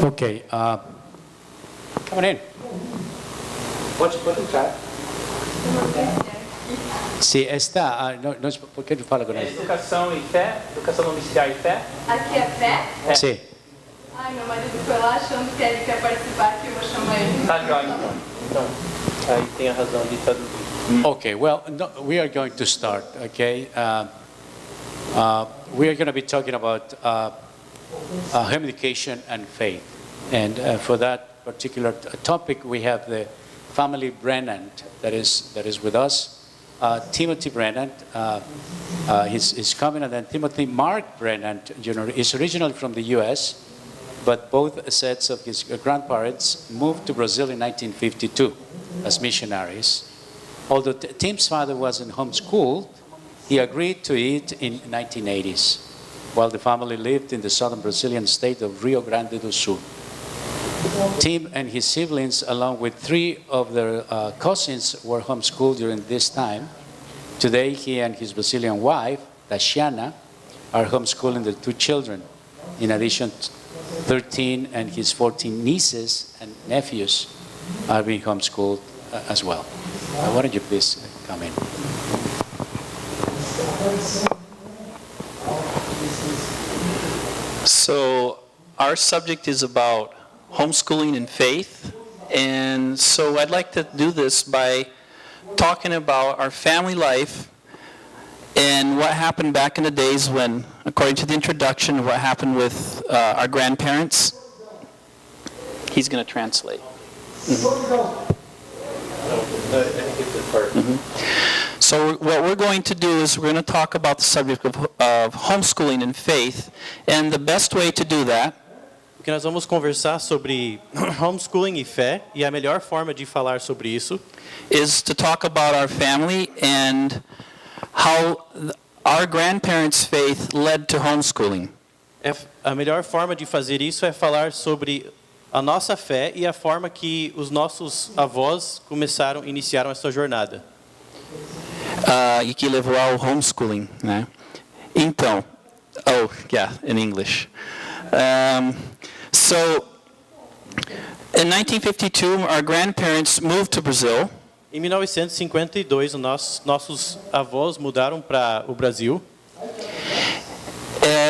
Okay, come on in. Pode entrar. Sí, está. ¿Por qué tú falas con É él? educação e fé, educação domiciliar e fé. Aqui é fé? Sí. Ai, meu marido foi lá achando que ele quer participar aqui, eu vou chamar ele. Tá jóia. Então, aí tem a razão de traduzir. Okay, well, no, we are going to start, okay? We are going to be talking about home education and faith. And for that particular topic, we have the family Brennan that is with us. Timothy Brennan is coming, and then Timothy Mark Brennan Jr. is originally from the U.S., but both sets of his grandparents moved to Brazil in 1952 as missionaries. Although Tim's father wasn't homeschooled, he agreed to it in 1980s, while the family lived in the southern Brazilian state of Rio Grande do Sul. Tim and his siblings, along with 3 of their cousins, were homeschooled during this time. Today, he and his Brazilian wife, Tashiana, are homeschooling their 2 children. In addition, 13 and his 14 nieces and nephews are being homeschooled as well. Why don't you please come in? So our subject is about homeschooling and faith, and so I'd like to do this by talking about our family life and what happened back in the days when, according to the introduction, what happened with our grandparents. He's going to translate. So what we're going to do is we're going to talk about the subject of homeschooling and faith, and the best way to do that Porque nós vamos conversar sobre homeschooling e fé, e a melhor forma de falar sobre isso is to talk about our family and how our grandparents' faith led to homeschooling. a melhor forma de fazer isso é falar sobre a nossa fé e a forma que os nossos avós iniciaram essa jornada. E que levou ao homeschooling, né? Então, in English. So, in 1952, our grandparents moved to Brazil. Em 1952, nossos avós mudaram para o Brasil.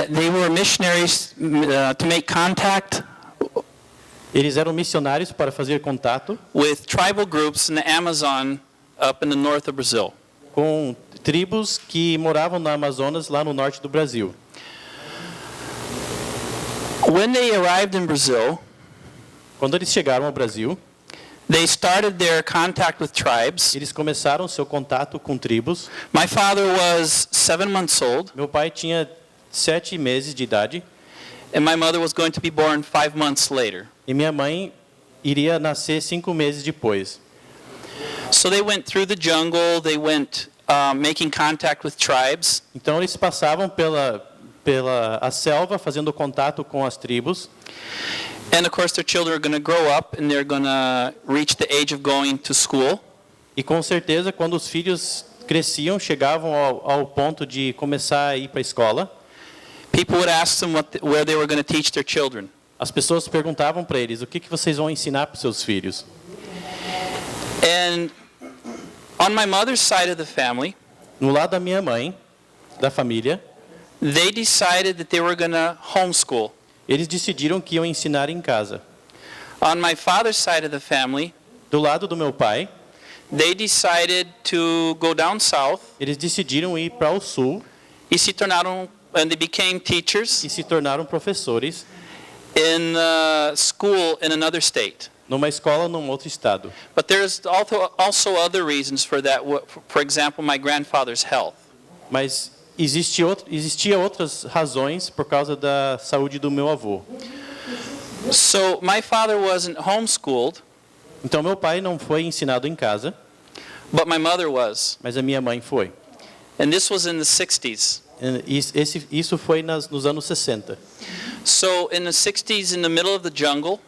They were missionaries to make contact Eles eram missionários para fazer contato with tribal groups in the Amazon up in the north of Brazil. com tribos que moravam no Amazonas, lá no norte do Brasil. When they arrived in Brazil, Quando eles chegaram ao Brasil, they started their contact with tribes. eles começaram seu contato com tribos. My father was 7 months old, Meu pai tinha 7 meses de idade and my mother was going to be born 5 months later. e minha mãe iria nascer 5 meses depois. So they went through the jungle, they went making contact with tribes. Então eles passavam pela a selva, fazendo contato com as tribos. And of course their children are going to grow up and they're going to reach the age of going to school. E com certeza, quando os filhos cresciam, chegavam ao ponto de começar a ir para a escola, People would ask them where they were going to teach their children. as pessoas perguntavam para eles: o que vocês vão ensinar para os seus filhos? And on my mother's side of the family, No lado da minha mãe, da família, they decided that they were going to homeschool. eles decidiram que iam ensinar em casa. On my father's side of the family, Do lado do meu pai, they decided to go down south eles decidiram ir para o sul e se tornaram, and they became teachers e se tornaram professores in school in another state. numa escola num outro estado. But there's also other reasons for that. For example, my grandfather's health. Mas existia outras razões por causa da saúde do meu avô. So my father wasn't homeschooled, Então meu pai não foi ensinado em casa, but my mother was. mas a minha mãe foi. And this was in the 60s. Isso foi nos anos 60. So in the 60s, in the middle of the jungle,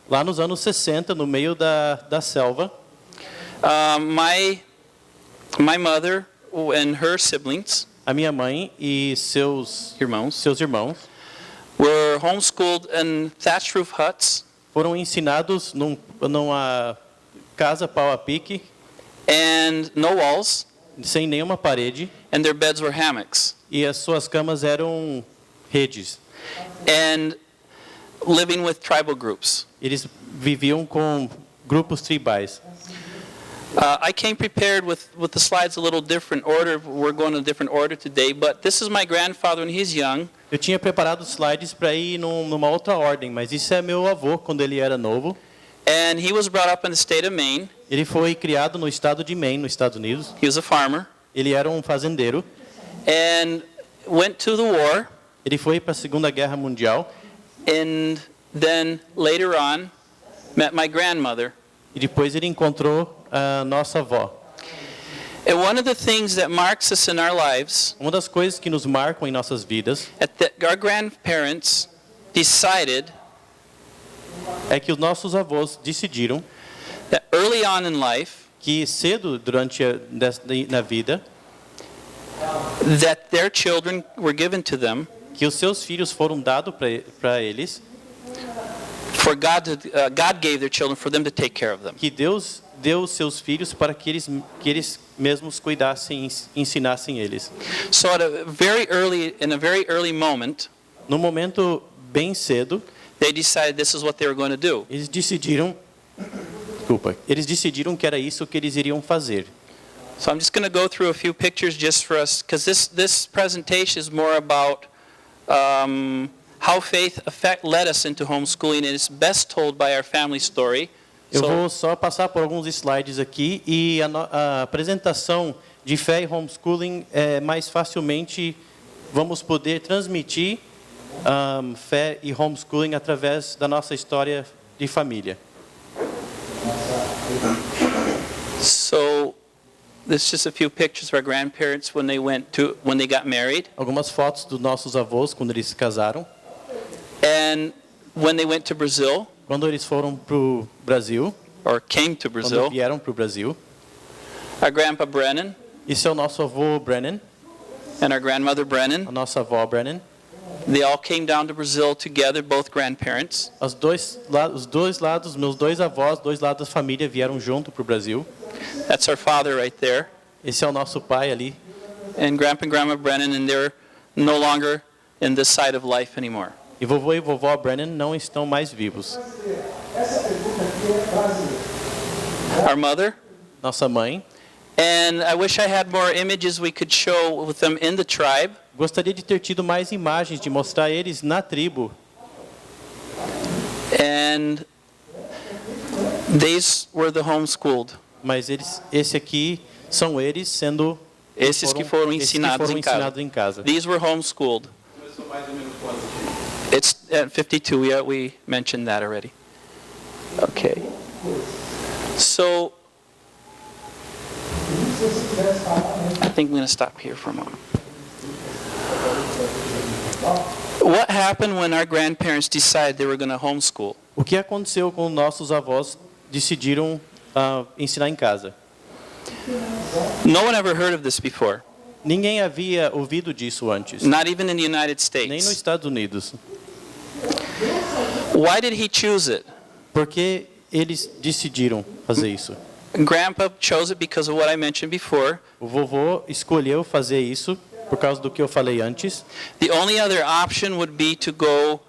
Lá nos anos 60, no meio da selva, my mother and her siblings a minha mãe e seus irmãos were homeschooled in thatched roof huts, foram ensinados numa casa pau a pique, and no walls, sem nenhuma parede, and their beds were hammocks, e as suas camas eram redes. and living with tribal groups. Eles viviam com grupos tribais. I came prepared with the slides a little different order. We're going in a different order today, but this is my grandfather when he's young. Eu tinha preparado os slides para ir numa outra ordem, mas isso é meu avô quando ele era novo. And he was brought up in the state of Maine. Ele foi criado no estado de Maine, nos Estados Unidos. He was a farmer. Ele era um fazendeiro. And went to the war. Ele foi para a Segunda Guerra Mundial. And then later on, met my grandmother. E depois ele encontrou a nossa avó. And one of the things that marks us in our lives, Uma das coisas que nos marcam em nossas vidas that our grandparents decided é que os nossos avós decidiram that early on in life, que cedo na vida, that their children were given to them que os seus filhos foram dados para eles, for God gave their children for them to take care of them. que Deus deu os seus filhos para que eles mesmos cuidassem, ensinassem eles. So in a very early moment, No momento bem cedo, they decided this is what they were going to do. eles decidiram que era isso que eles iriam fazer. So I'm just going to go through a few pictures just for us, because this presentation is more about how faith led us into homeschooling, and it's best told by our family story. Eu vou só passar por alguns slides aqui e a apresentação de fé e homeschooling mais facilmente vamos poder transmitir fé e homeschooling através da nossa história de família. So this is just a few pictures of our grandparents when they got married, Algumas fotos dos nossos avós quando eles se casaram, and when they went to Brazil quando eles foram para o Brasil, or came to quando Brazil. vieram para o Brasil. Our grandpa Brennan Esse é o nosso avô Brennan, and our grandmother Brennan, a nossa avó Brennan. they all came down to Brazil together, both grandparents. Os dois lados, meus dois avós, dois lados da família vieram junto para o Brasil. That's our father right there, Esse é o nosso pai ali. and grandpa and grandma Brennan, and they're no longer in this side of life anymore. E vovô e vovó Brennan não estão mais vivos. Our mother, Nossa mãe. and I wish I had more images we could show with them in the tribe. Gostaria de ter tido mais imagens de mostrar eles na tribo. And these were the homeschooled. Mas esse aqui são eles sendo Esses que foram ensinados em casa. These were homeschooled. It's at 52. We mentioned that already. Okay. So I think I'm going to stop here for a moment. What happened when our grandparents decided they were going to homeschool? O que aconteceu com nossos avós decidiram ensinar em casa? No one ever heard of this before, Ninguém havia ouvido disso antes, not even in the United nem nos States. Estados Unidos. Why did he choose it? Porque eles decidiram fazer isso. Grandpa chose it because of what I mentioned before. O vovô escolheu fazer isso por causa do que eu falei antes. The only other option would be to go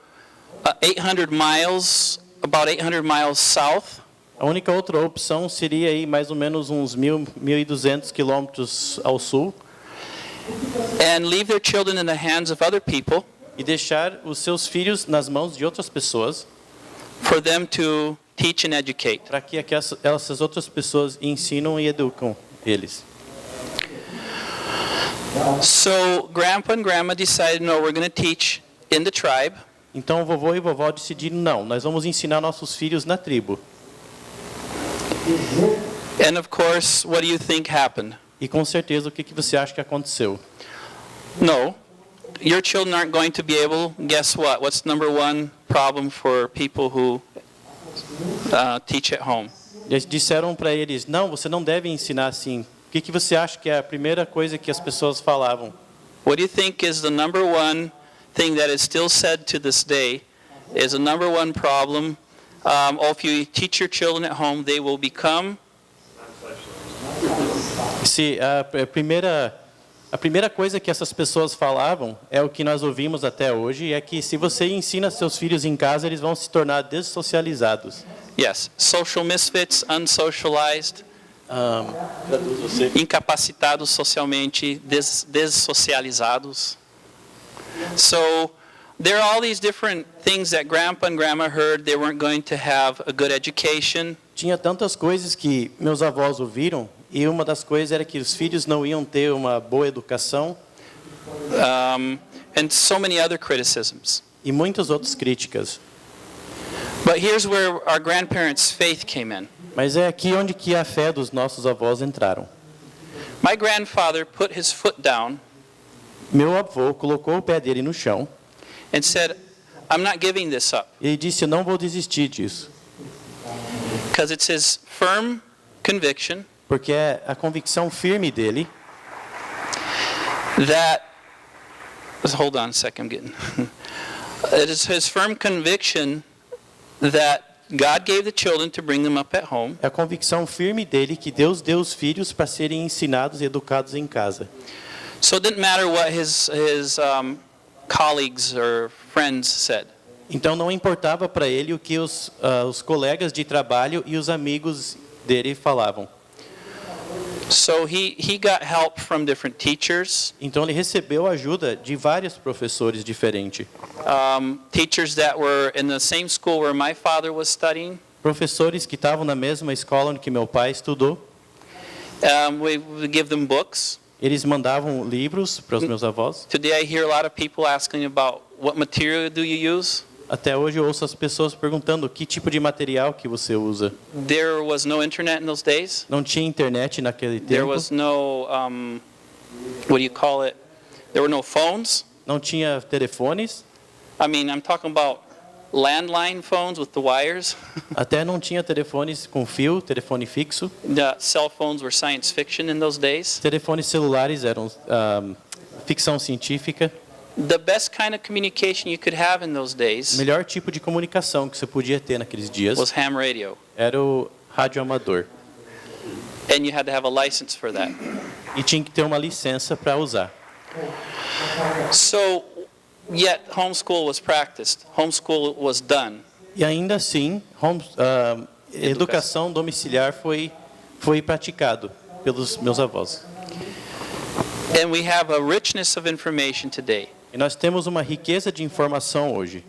800 miles, about 800 miles south, A única outra opção seria ir mais ou menos uns 1.200 quilômetros ao sul and leave their children in the hands of other people e deixar os seus filhos nas mãos de outras pessoas for them to teach and educate. para que essas outras pessoas ensinam e educam eles. So Grandpa and Grandma decided, no, we're going to teach in the tribe. Então o vovô e vovó decidiram, não, nós vamos ensinar nossos filhos na tribo. And of course, what do you think happened? E com certeza, o que você acha que aconteceu? No, your children aren't going to be able, guess what? What's the number one problem for people who teach at home? Eles disseram para eles, não, você não deve ensinar assim. O que você acha que é a primeira coisa que as pessoas falavam? What do you think is the number one thing that is still said to this day is a number one problem. If you teach your children at home, they will become Se a primeira coisa que essas pessoas falavam é o que nós ouvimos até hoje, é que se você ensina seus filhos em casa, eles vão se tornar dessocializados. yes, social misfits, unsocialized, Traduz você. incapacitados socialmente, dessocializados. So there are all these different things that Grandpa and Grandma heard. They weren't going to have a good education. Tinha tantas coisas que meus avós ouviram, e uma das coisas era que os filhos não iam ter uma boa educação, And so many other criticisms. e muitas outras críticas. But here's where our grandparents' faith came in. Mas é aqui onde que a fé dos nossos avós entraram. My grandfather put his foot down Meu avô colocou o pé dele no chão and said, I'm not giving this up, e disse, não vou desistir disso, because it's his firm conviction porque é a convicção firme dele that, hold on a second, I'm getting, it is his firm conviction that God gave the children to bring them up at home. É a convicção firme dele que Deus deu os filhos para serem ensinados e educados em casa. So it didn't matter what his colleagues or friends said. Então não importava para ele o que os colegas de trabalho e os amigos dele falavam. So he got help from different teachers, Então ele recebeu ajuda de vários professores diferentes. teachers that were in the same school where my father was studying. Professores que estavam na mesma escola onde que meu pai estudou. We would give them books. Eles mandavam livros para os meus avós. Today I hear a lot of people asking about what material do you use? Até hoje eu ouço as pessoas perguntando que tipo de material que você usa. There was no internet in those days. Não tinha internet naquele There tempo. was no, what do you call it? There were no phones. Não tinha telefones. I mean, I'm talking about landline phones with the wires. Até não tinha telefones com fio, telefone fixo. The cell phones were science fiction in those days. Telefones celulares eram ficção científica. The best kind of communication you could have in those O days melhor tipo de comunicação que você podia ter naqueles dias was ham radio. era o rádio amador. And you had to have a license for that. E tinha que ter uma licença para usar. So, yet homeschool was practiced. Homeschool was done. E ainda assim, educação domiciliar foi praticado pelos meus avós. And we have a richness of information today. E nós temos uma riqueza de informação hoje.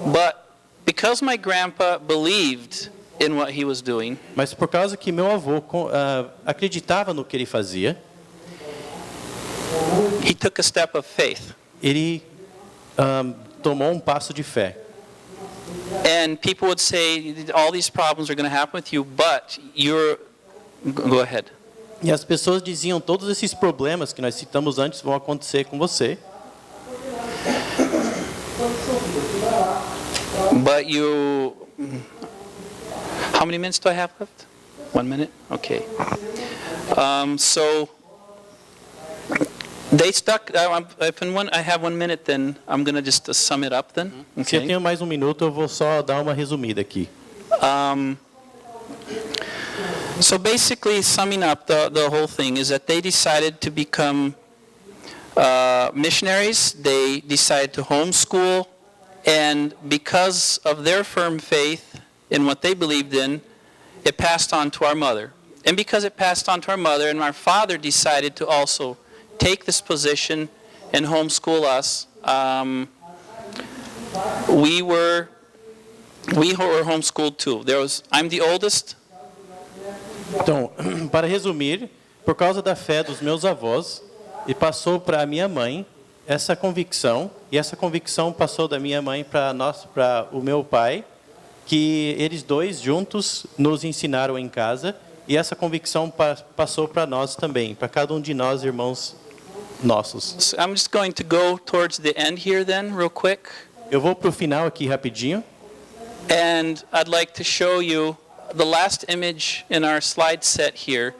But because my grandpa believed in what he was doing, Mas por causa que meu avô acreditava no que ele fazia, he took a step of faith. ele tomou um passo de fé. And people would say, all these problems are going to happen with you, but you're... Go ahead. E as pessoas diziam, todos esses problemas que nós citamos antes vão acontecer com você. But you... How many minutes do I have left? 1 minute? Okay. So... They stuck... If I have 1 minute, then I'm going to just sum it up then. Se eu Okay. tenho mais um minuto, eu vou só dar uma resumida aqui. So basically, summing up the whole thing is that they decided to become missionaries. They decided to homeschool, and because of their firm faith in what they believed in, it passed on to our mother. And because it passed on to our mother, and our father decided to also take this position and homeschool us, we were homeschooled too. I'm the oldest. Então, para resumir, por causa da fé dos meus avós, e passou para a minha mãe essa convicção, e essa convicção passou da minha mãe para o meu pai, que eles dois juntos nos ensinaram em casa, e essa convicção passou para nós também, para cada um de nós, irmãos nossos. So I'm just going to go towards the end here then, real quick. Eu vou para o final aqui rapidinho, And I'd like to show you the last image in our slide set here.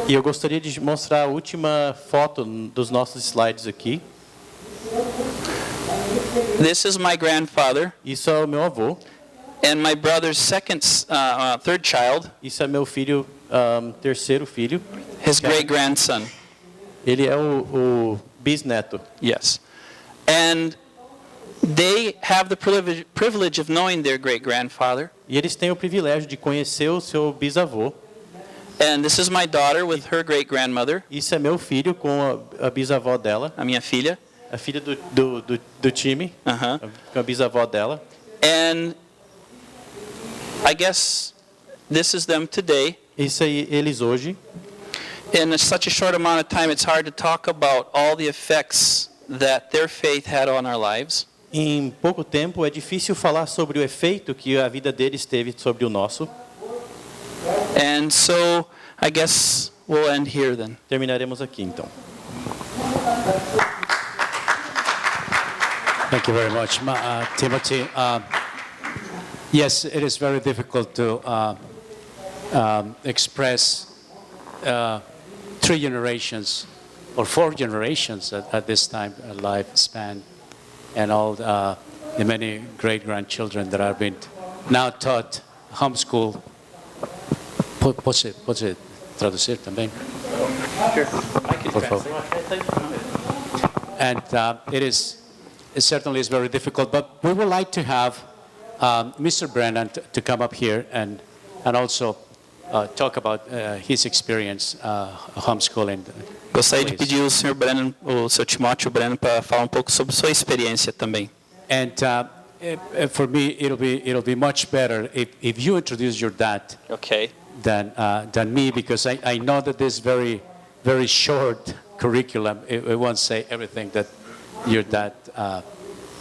e eu gostaria de mostrar a última foto dos nossos slides aqui. This is my grandfather, Isso é o meu avô. and my brother's third child, Isso é meu filho, terceiro filho. his great-grandson. Ele é o bisneto. Yes. And they have the privilege of knowing their great-grandfather. E eles têm o privilégio de conhecer o seu bisavô. And this is my daughter with her great-grandmother, Isso é meu filho com a bisavó dela, a minha filha. a filha do time, Uh-huh. com a bisavó dela. And I guess this is them today. Isso aí, eles hoje. In such a short amount of time, it's hard to talk about all the effects that their faith had on our lives. Em pouco tempo é difícil falar sobre o efeito que a vida deles teve sobre o nosso. And so I guess we'll end here then. Terminaremos aqui então. Thank you very much, Timothy. Yes, it is very difficult to express 3 generations or 4 generations at this time lifespan, and all the many great-grandchildren that have been now taught homeschool. Pode traduzir também? Sure. I can Por translate. favor. And it certainly is very difficult, but we would like to have Mr. Brennan to come up here and also talk about his experience homeschooling. Gostaria de Please. pedir o Sr. Brennan, o Sr. Timóteo Brennan, para falar um pouco sobre sua experiência também. And for me, it'll be much better if you introduce your dad Ok. than me, because I know that this very short curriculum, it won't say everything that your dad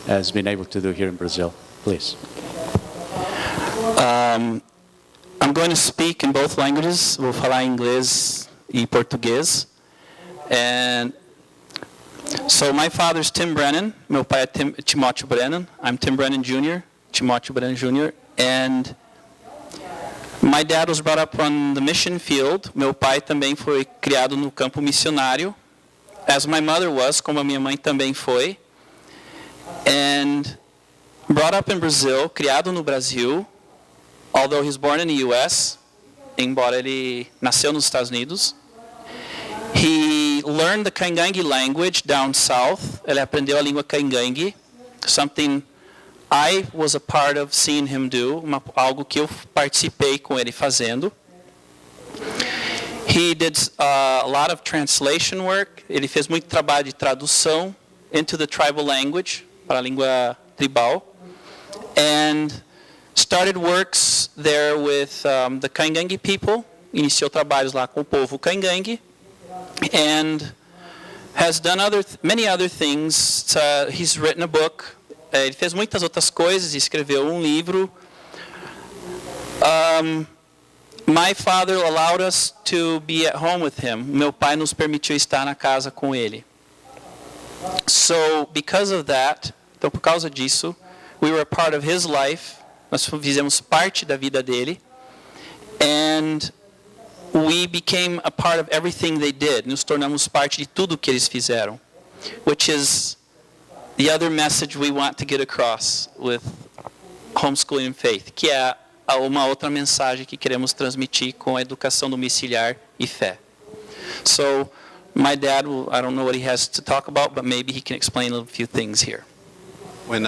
has been able to do here in Brazil. Please. I'm going to speak in both languages. Vou falar inglês e português. And so my father's Tim Brennan. Meu pai é Timóteo Brennan. I'm Tim Brennan Jr., Timóteo Brennan Jr. And my dad was brought up on the mission field. Meu pai também foi criado no campo missionário, as my mother was, como a minha mãe também foi. And brought up in Brazil, criado no Brasil, although he's born in the U.S., embora ele nasceu nos Estados Unidos. He learned the Kaingangue language down south. Ele aprendeu a língua Kaingangue, something I was a part of seeing him do, algo que eu participei com ele fazendo. He did a lot of translation work. Ele fez muito trabalho de tradução into the tribal language, para a língua tribal. And started works there with the Kaingangue people. Iniciou trabalhos lá com o povo Kaingangue. And has done many other things. He's written a book. Ele fez muitas outras coisas, escreveu um livro. My father allowed us to be at home with him. Meu pai nos permitiu estar na casa com ele. So, because of that, então por causa disso, we were a part of his life. Nós fizemos parte da vida dele. And we became a part of everything they did. Nos tornamos parte de tudo que eles fizeram. Which is the other message we want to get across with homeschooling and faith, que é uma outra mensagem que queremos transmitir com a educação domiciliar e fé. So, my dad, I don't know what he has to talk about, but maybe he can explain a few things here. When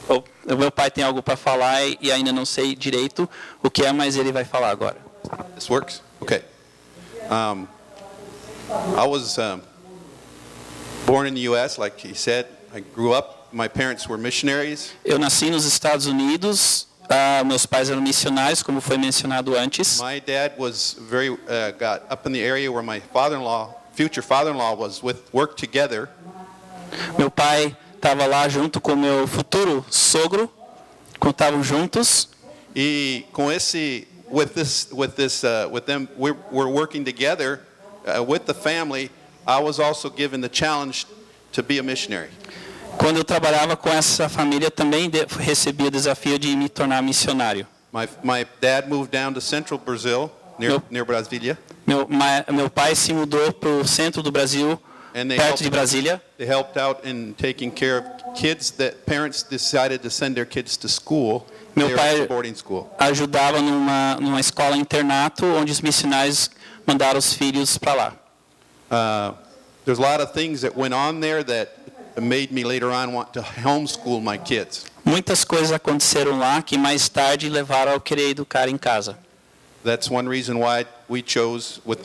O meu pai tem algo para falar e ainda não sei direito o que é, mas ele vai falar agora. this works, okay. I was born in the U.S., like he said. I grew up. My parents were missionaries. Eu nasci nos Estados Unidos, meus pais eram missionários, como foi mencionado antes. My dad was got up in the area where my father-in-law, future father-in-law, worked together. Meu pai estava lá junto com meu futuro sogro, quando estavam juntos. E com esse, with them, we're working together with the family. I was also given the challenge to be a missionary. Quando eu trabalhava com essa família, também recebi o desafio de me tornar missionário. My dad moved down to central Brazil, near Brasília. Meu pai se mudou para o centro do Brasil, And perto de Brasília. they helped out in taking care of kids that parents decided to send their kids to school. Meu They were pai at boarding school. ajudava numa escola internato, onde os missionários mandaram os filhos para lá. There's a lot of things that went on there that made me later on want to homeschool my kids. Muitas coisas aconteceram lá que mais tarde levaram a eu querer educar em casa. That's one reason why I chose with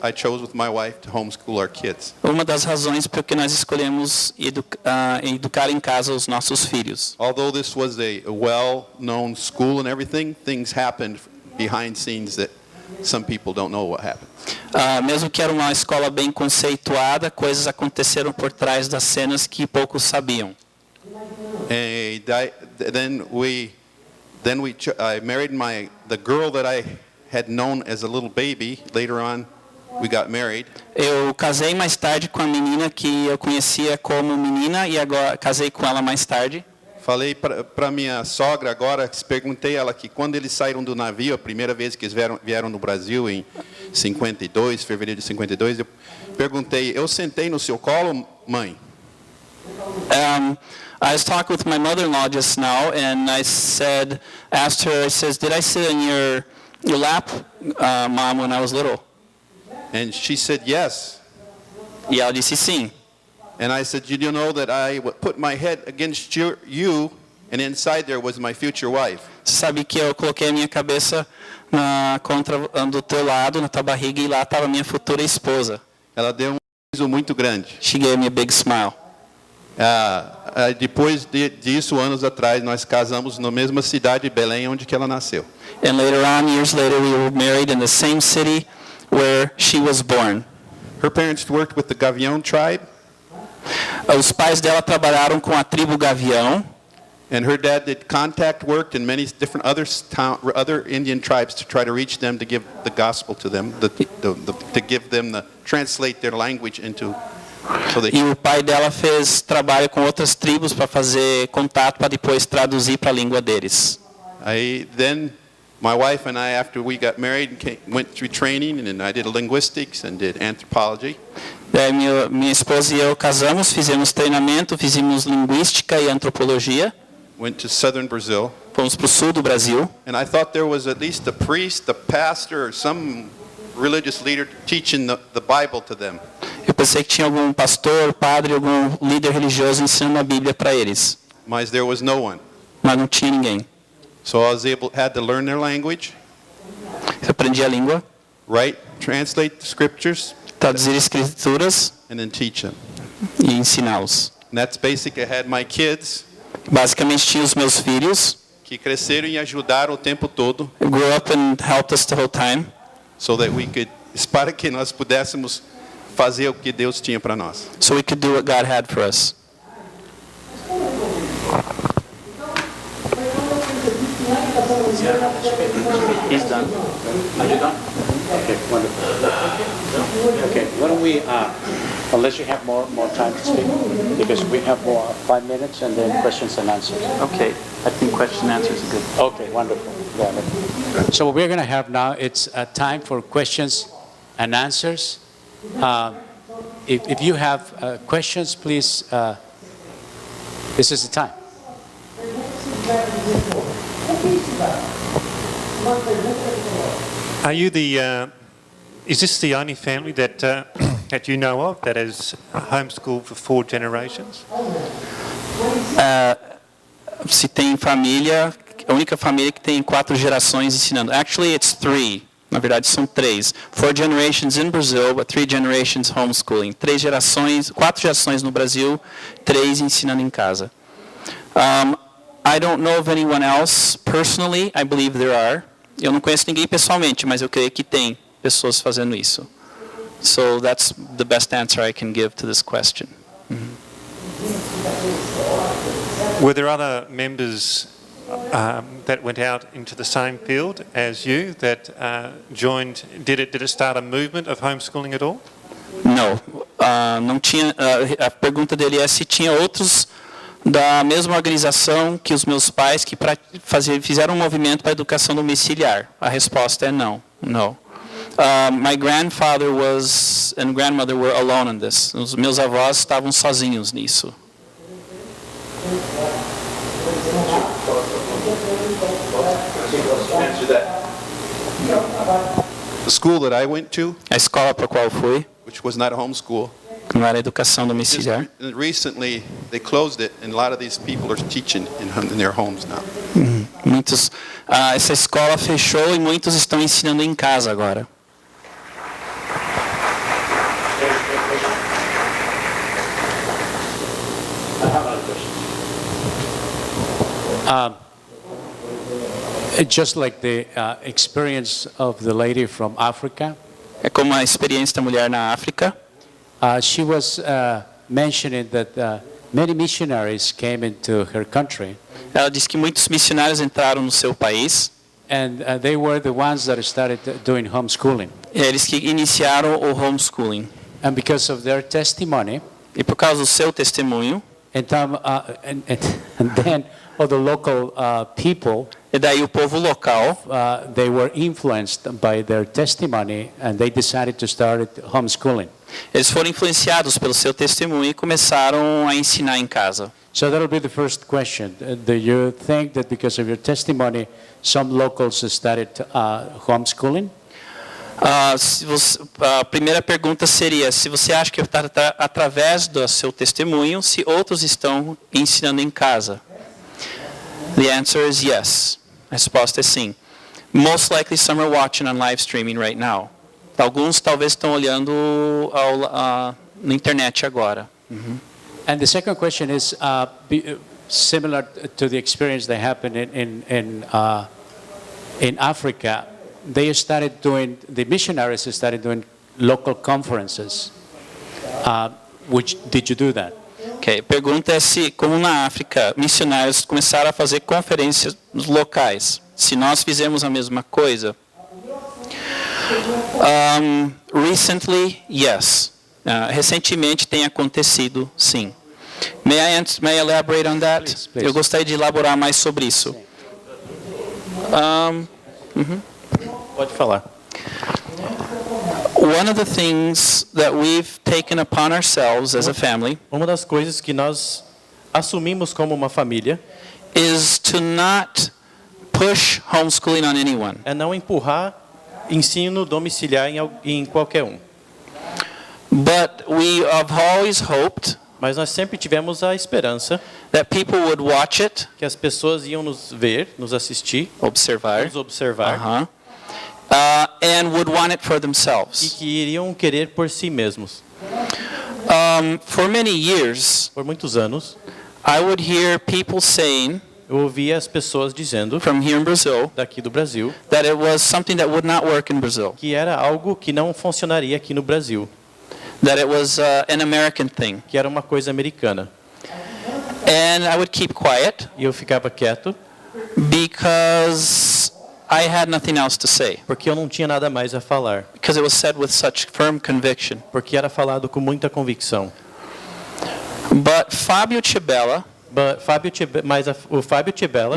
my wife to homeschool our kids. Uma das razões por que nós escolhemos educar em casa os nossos filhos. Although this was a well-known school and everything, things happened behind scenes that some people don't know what happened. Mesmo que era uma escola bem conceituada, coisas aconteceram por trás das cenas que poucos sabiam. And I married the girl that I had known as a little baby. Later on, we got married. Eu casei mais tarde com a menina que eu conhecia como menina e agora casei com ela mais tarde. Falei para minha sogra agora, perguntei ela que quando eles saíram do navio, a primeira vez que eles vieram no Brasil em 52, fevereiro de 52, eu perguntei, eu sentei no seu colo, mãe? I was talking with my mother-in-law just now, and I asked her, did I sit in your lap, Mom, when I was little? And she said yes. E ela disse sim. And I said, you know that I put my head against you, and inside there was my future wife. Você sabe que eu coloquei a minha cabeça do teu lado, na tua barriga, e lá estava a minha futura esposa. Ela deu sorriso muito grande. She gave me a big smile. Depois disso, anos atrás, nós casamos na mesma cidade, Belém, onde que ela nasceu. And later on, years later, we were married in the same city where she was born. Her parents worked with the Gavião tribe. Os pais dela trabalharam com a tribo Gavião. And her dad did contact work in many different other Indian tribes to try to reach them, to give the gospel to them, to give them translate their language into. E o pai dela fez trabalho com outras tribos para fazer contato para depois traduzir para a língua deles. Then my wife and I, after we got married, went through training, and I did linguistics and did anthropology. Daí minha esposa e eu casamos, fizemos treinamento, fizemos linguística e antropologia. Went to southern Brazil. Fomos para o sul do Brasil. And I thought there was at least a priest, a pastor, or some religious leader teaching the Bible to them. Eu pensei que tinha algum pastor, padre, algum líder religioso ensinando a Bíblia para eles. Mas there was no one. Mas não tinha ninguém. So I had to learn their language. Eu aprendi a língua. Translate the scriptures. Traduzir escrituras. And then teach them. E ensiná-los. And that's basically, I had my kids. Basicamente tinha os meus filhos. Que cresceram e ajudaram o tempo todo. Grew up and helped us the whole time. So that para que nós pudéssemos fazer o que Deus tinha para nós. So we could do what God had for us. He's done. Are you done? Okay, wonderful. Okay, why don't we, unless you have more time to speak, because we have 5 minutes and then questions and answers. Okay, I think question and answers are good. Okay, wonderful. Yeah. So what we're going to have now, it's time for questions and answers. If you have questions, please, this is the time. Are you is this the only family that that you know of that has homeschooled for 4 generations? Se tem família, a única família que tem 4 gerações ensinando. Actually, it's 3. Na verdade, são 3. 4 generations in Brazil, but 3 generations homeschooling. 4 gerações no Brasil, 3 ensinando em casa. I don't know of anyone else personally. I believe there are. Eu não conheço ninguém pessoalmente, mas eu creio que tem pessoas fazendo isso. So that's the best answer I can give to this question. Mm-hmm. Were there other members that went out into the same field as you that joined? Did it start a movement of homeschooling at all? Não, não tinha. A pergunta dele é se tinha outros da mesma organização que os meus pais que fizeram um movimento para a educação domiciliar. A resposta é não, não. My grandfather and grandmother were alone in this. Os meus avós estavam sozinhos nisso. The school that I went to, A escola para a qual eu fui, which was not a homeschool, não era educação domiciliar. recently they closed it, and a lot of these people are teaching in their homes now. Essa escola fechou e muitos estão ensinando em casa agora. Just like the experience of the lady from Africa, É como a experiência da mulher na África. she was mentioning that many missionaries came into her country, Ela disse que muitos missionários entraram no seu país. and they were the ones that started doing homeschooling. Eles que iniciaram o homeschooling. And because of their testimony, E por causa do seu testemunho, and then all the local people, e daí o povo local, they were influenced by their testimony, and they decided to start homeschooling. eles foram influenciados pelo seu testemunho e começaram a ensinar em casa. So that'll be the first question. Do you think that because of your testimony, some locals started homeschooling? A primeira pergunta seria se você acha que através do seu testemunho, se outros estão ensinando em casa. The answer is yes. A resposta é sim. Most likely some are watching on live streaming right now. Alguns talvez estão olhando na internet agora. And the second question is similar to the experience that happened in Africa. They started doing, the missionaries started doing local conferences. Did you do that? Okay. A pergunta é se, como na África, missionários começaram a fazer conferências locais. Se nós fizemos a mesma coisa. Recently, yes. Recentemente tem acontecido, sim. May I elaborate on that? Please. Eu gostaria de elaborar mais sobre isso. Pode falar. One of the things that we've taken upon ourselves as a family Uma das coisas que nós assumimos como uma família is to not push homeschooling on anyone. é não empurrar ensino domiciliar em qualquer um. But we have always hoped Mas nós sempre tivemos a esperança that people would watch it, que as pessoas iam nos ver, nos assistir, observar, nos observar and would want it for e themselves. que iriam querer por si mesmos. For many years, Por muitos anos, I would hear people saying eu ouvia as pessoas dizendo, from here in Brazil daqui do Brasil, that it was something that would not work in Brazil, que era algo que não funcionaria aqui no Brasil, that it was an American thing. que era uma coisa americana. And I would keep quiet E eu ficava quieto, because I had nothing else to say, porque eu não tinha nada mais a falar, because it was said with such firm conviction. porque era falado com muita convicção. But Fábio Tibella, O Fábio Tibella,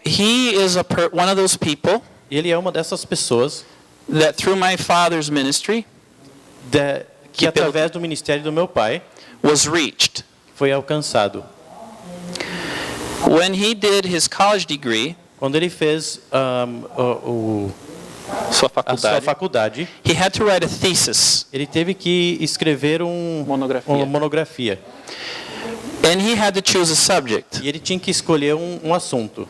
he is one of those people ele é uma dessas pessoas that through my father's ministry que através do ministério do meu pai was reached. foi alcançado. When he did his college degree, Quando ele fez sua a sua faculdade, faculdade, he had to write a thesis, ele teve que escrever uma monografia. and he had to choose a subject. E ele tinha que escolher um assunto.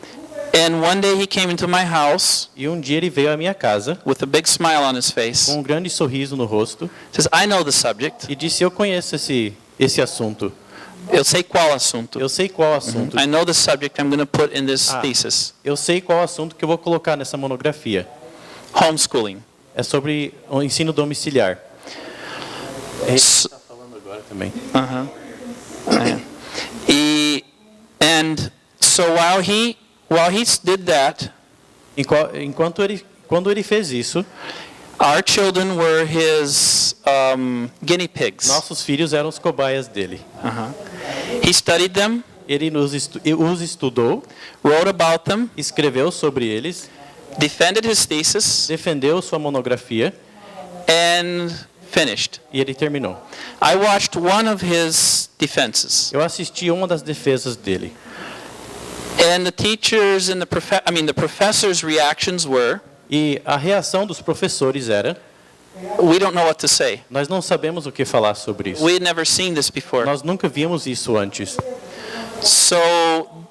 And one day he came into my house E um dia ele veio à minha casa with a big smile on his face. com um grande sorriso no rosto Says, "I know the subject. e disse: eu conheço esse assunto. Eu sei qual assunto. Eu sei qual assunto. I know the subject I'm going to put in this Ah. thesis. Eu sei qual assunto que eu vou colocar nessa monografia. Homeschooling." É sobre o ensino domiciliar. Ele S- está falando agora também. And so while he did that, Quando ele fez isso, our children were his guinea pigs. nossos filhos eram os cobaias dele. He studied them, Ele os estudou, wrote about them, escreveu sobre eles defended his thesis, defendeu sua monografia and finished. e ele terminou. I watched one of his defenses, Eu assisti uma das defesas dele. and the teachers and the professors' reactions were, E a reação dos professores era: we don't know what to say. nós não sabemos o que falar sobre isso. We had never seen this before. Nós nunca vimos isso antes. So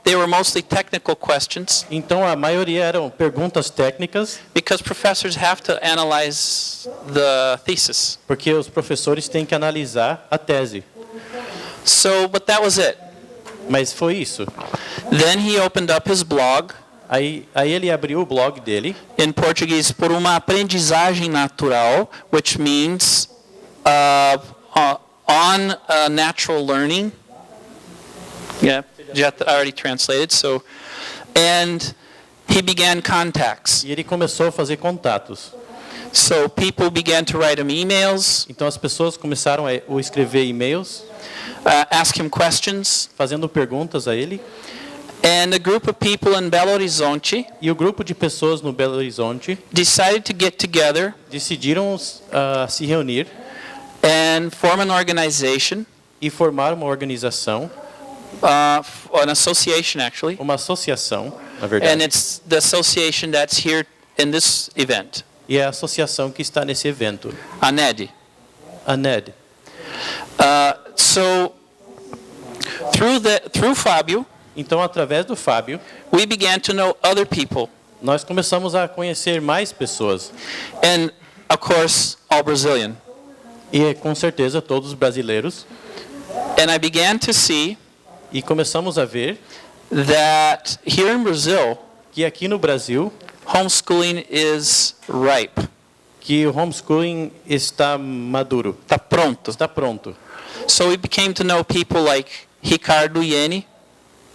they were mostly technical questions Então a maioria eram perguntas técnicas, because professors have to analyze the thesis. porque os professores têm que analisar a tese. So, but that was it. Mas foi isso. Then he opened up his blog Aí ele abriu o blog dele in Portuguese, por uma aprendizagem natural, which means on natural learning. Yeah, Jet already translated. So, and he began contacts. e ele começou a fazer contatos. So people began to write him emails, Então as pessoas começaram a escrever e-mails, ask him questions, fazendo perguntas a ele. and a group of people in Belo Horizonte E o grupo de pessoas no Belo Horizonte decided to get together decidiram se reunir and form an organization, e formar uma organização, an association actually, uma associação, na and verdade. it's the association that's here in this event, E é a associação que está nesse evento, a NED. a NED. So through Fábio, Então, através do Fábio, we began to know other people, nós começamos a conhecer mais pessoas. and of course all Brazilian. E com certeza todos brasileiros. And I began to see E começamos a ver that here in Brazil, que aqui no Brasil, homeschooling is ripe. que o homeschooling está maduro, Está pronto. está pronto. So we became to know people like Ricardo Iene,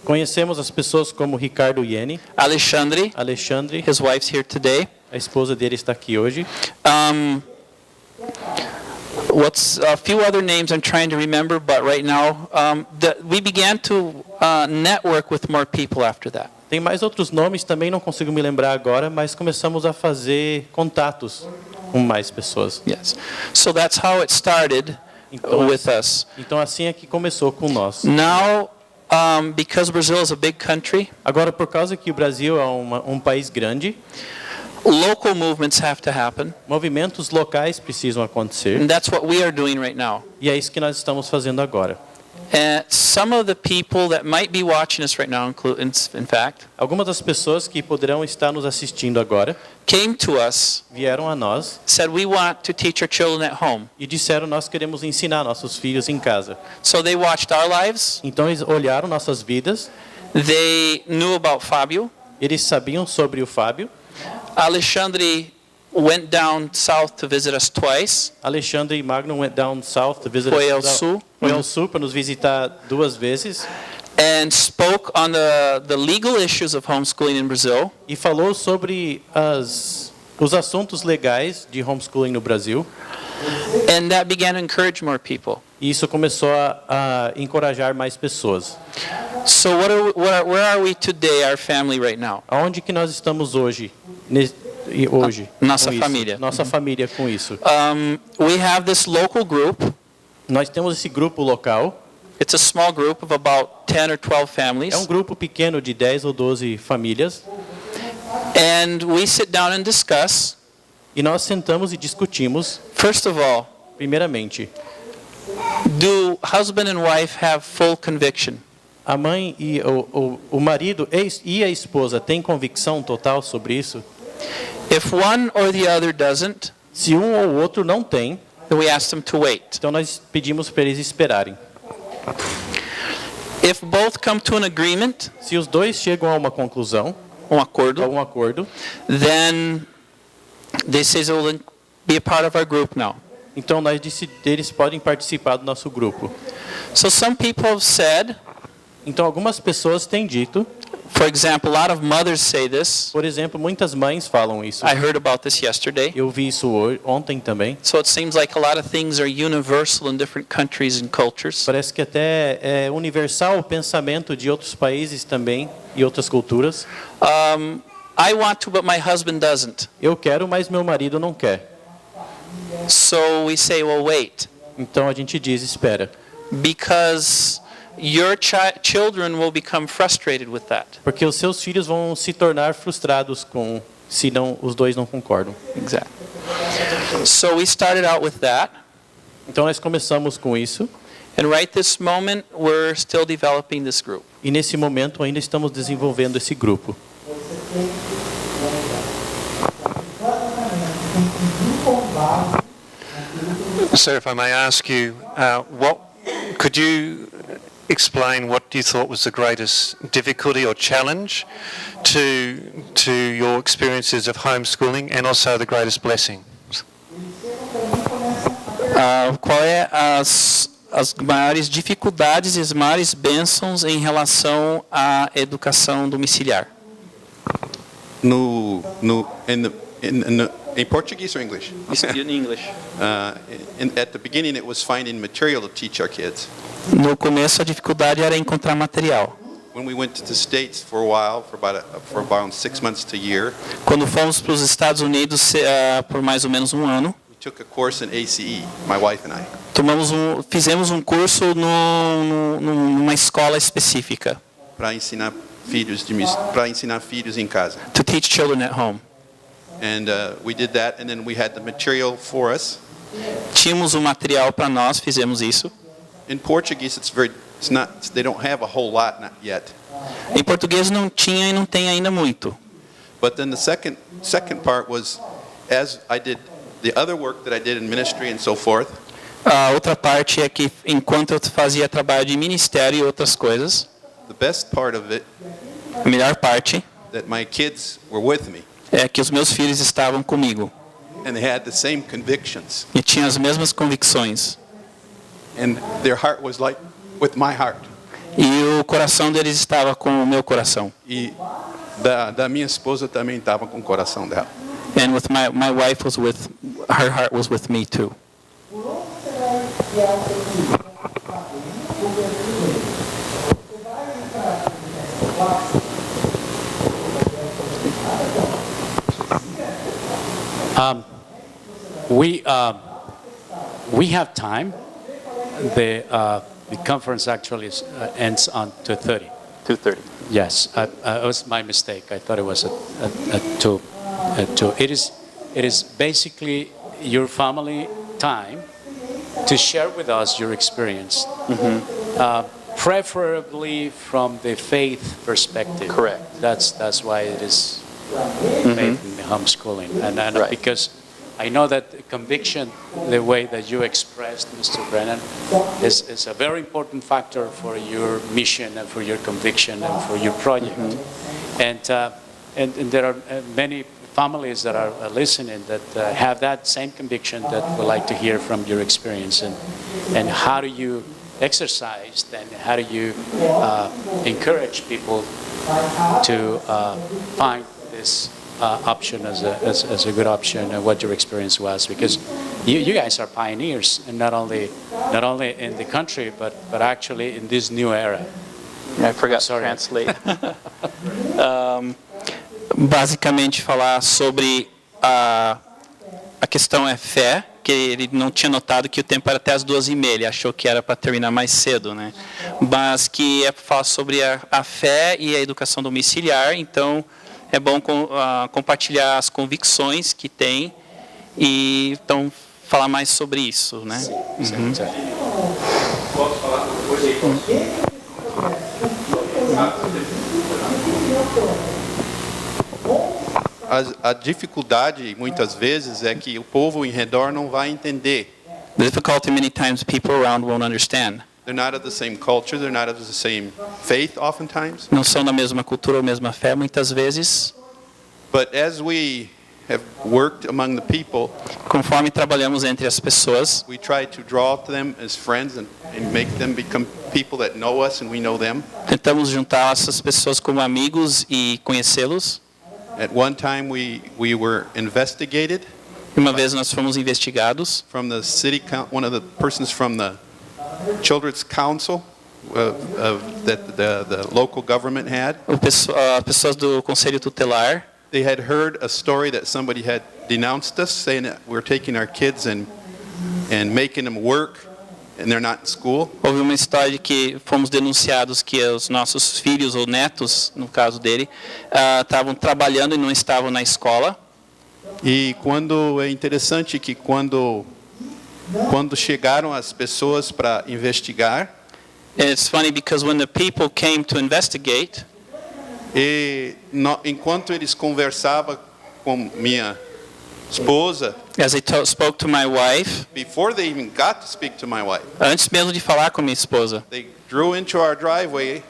Conhecemos as pessoas como Ricardo Iene, Alexandre, Alexandre, his wife's here today. a esposa dele está aqui hoje. What's a few other names I'm trying to remember, but right now we began to network with more people after that. Tem mais outros nomes, também não consigo me lembrar agora, mas começamos a fazer contatos com mais pessoas. Yes. So that's how it started with us. Então assim é que começou com nós. Now, because Brazil is a big country, Agora, por causa que o Brasil é um país grande, local movements have to happen, movimentos locais precisam acontecer. and that's what we are doing right now. E é isso que nós estamos fazendo agora. And some of the people that might be watching us right now, in fact, Algumas das pessoas que poderão estar nos assistindo agora came to us, vieram a nós said we want to teach our children at home. e disseram: nós queremos ensinar nossos filhos em casa. So they watched our lives, Então eles olharam nossas vidas, they knew about Fábio. eles sabiam sobre o Fábio. Alexandre went down south to visit us twice. Alexandre e Magnum went down south to visit Foi us. ao sul. Foi ao sul para nos visitar 2 vezes And spoke on the legal issues of homeschooling in Brazil. e falou sobre os assuntos legais de homeschooling no Brasil. And that began to encourage more people. E isso começou a encorajar mais pessoas. So where are we today, our family right now? Aonde que nós estamos hoje? Hoje Nossa com isso? família. Nossa família com isso. We have this local group. Nós temos esse grupo local. It's a small group of about 10 or 12 families. É um grupo pequeno de 10 ou 12 famílias. And we sit down and discuss, E nós sentamos e discutimos, first of all, primeiramente, do husband and wife have full conviction? a mãe e o marido e a esposa têm convicção total sobre isso? If one or the other doesn't, Se um ou outro não tem, then we ask them to wait. então nós pedimos para eles esperarem. If both come to an agreement, Se os dois chegam a uma conclusão, a acordo, um acordo, then they say they will be a part of our group now. então eles podem participar do nosso grupo. So some people have said, Então algumas pessoas têm dito, for example, a lot of mothers say this. por exemplo, muitas mães falam isso. I heard about this yesterday. Eu vi isso ontem também. So it seems like a lot of things are universal in different countries and cultures. Parece que até é universal o pensamento de outros países também e outras culturas. I want to, but my husband doesn't. Eu quero, mas meu marido não quer. So we say, well, wait, Então a gente diz, espera. because your children will become frustrated with that. Porque os seus filhos vão se tornar frustrados se não, os dois não concordam. Exactly. So we started out with that, Então nós começamos com isso. and right this moment, we're still developing this group. E nesse momento ainda estamos desenvolvendo esse grupo. So if I may ask you, could you explain what you thought was the greatest difficulty or challenge to your experiences of homeschooling, and also the greatest blessing? Qual é as maiores dificuldades e as maiores bênçãos em relação à educação domiciliar? In Portuguese or English? In English. At the beginning, it was finding material to teach our kids. No começo a dificuldade era encontrar material. When we went to the States for a while, for about 6 months to a year, Quando fomos para os Estados Unidos por mais ou menos um ano, we took a course in ACE, my wife and I. fizemos um curso numa escola específica. Para ensinar filhos em casa. To teach children at home. And we did that, and then we had the material for us. Tínhamos o material para nós, fizemos isso. In Portuguese, they don't have a whole lot yet. Em português não tinha e não tem ainda muito. But then the second part was, as I did the other work that I did in ministry and so forth, A outra parte é que enquanto eu fazia trabalho de ministério e outras coisas, the best part of it, a melhor parte that my kids were with me, é que os meus filhos estavam comigo and they had the same convictions, e tinham as mesmas convicções. and their heart was like with my heart. E o coração deles estava com o meu coração. E da minha esposa também estava com o coração dela. And with my wife her heart was with me too. We have time. The conference actually ends on 2:30. 2:30. Yes, it was my mistake. I thought it was at 2. It is basically your family time to share with us your experience, preferably from the faith perspective. Correct. That's why it is faith in the homeschooling, and Right. because I know that conviction, the way that you expressed, Mr. Brennan, is a very important factor for your mission and for your conviction and for your project. And there are many families that are listening that have that same conviction that would like to hear from your experience, and how do you exercise and how do you encourage people to find this option as a good option, and what your experience was, because you guys are pioneers, and not only in the country but actually in this new era. I forgot to Sorry. translate. Basicamente falar sobre a questão é fé, que ele não tinha notado que o tempo era até as 2:30, ele achou que era para terminar mais cedo, né? Mas que é para falar sobre a fé e a educação domiciliar, então é bom compartilhar as convicções que tem e então falar mais sobre isso, né? Posso falar depois aí? A dificuldade, muitas vezes, é que o povo em redor não vai entender. The difficulty many times people around won't understand. They're not of the same culture, they're not of the same faith oftentimes. Não são da mesma cultura ou mesma fé muitas vezes. But as we have worked among the people, Conforme trabalhamos entre as pessoas, we try to draw to them as friends and make them become people that know us and we know them. tentamos juntar essas pessoas como amigos e conhecê-los. At one time we were investigated E uma vez nós fomos investigados from the one of the persons from the Children's Council that the local government had. pessoas do Conselho Tutelar they had heard a story that somebody had denounced us, saying that we're taking our kids and making them work, and they're not in school. Houve uma história de que fomos denunciados que os nossos filhos ou netos, no caso dele, estavam trabalhando e não estavam na escola. E é interessante que quando chegaram as pessoas para investigar, It's funny because when the people came to investigate, enquanto eles conversavam com minha esposa, as they spoke to my wife, before they even got to speak to my wife, antes mesmo de falar com minha esposa, they drove into our driveway,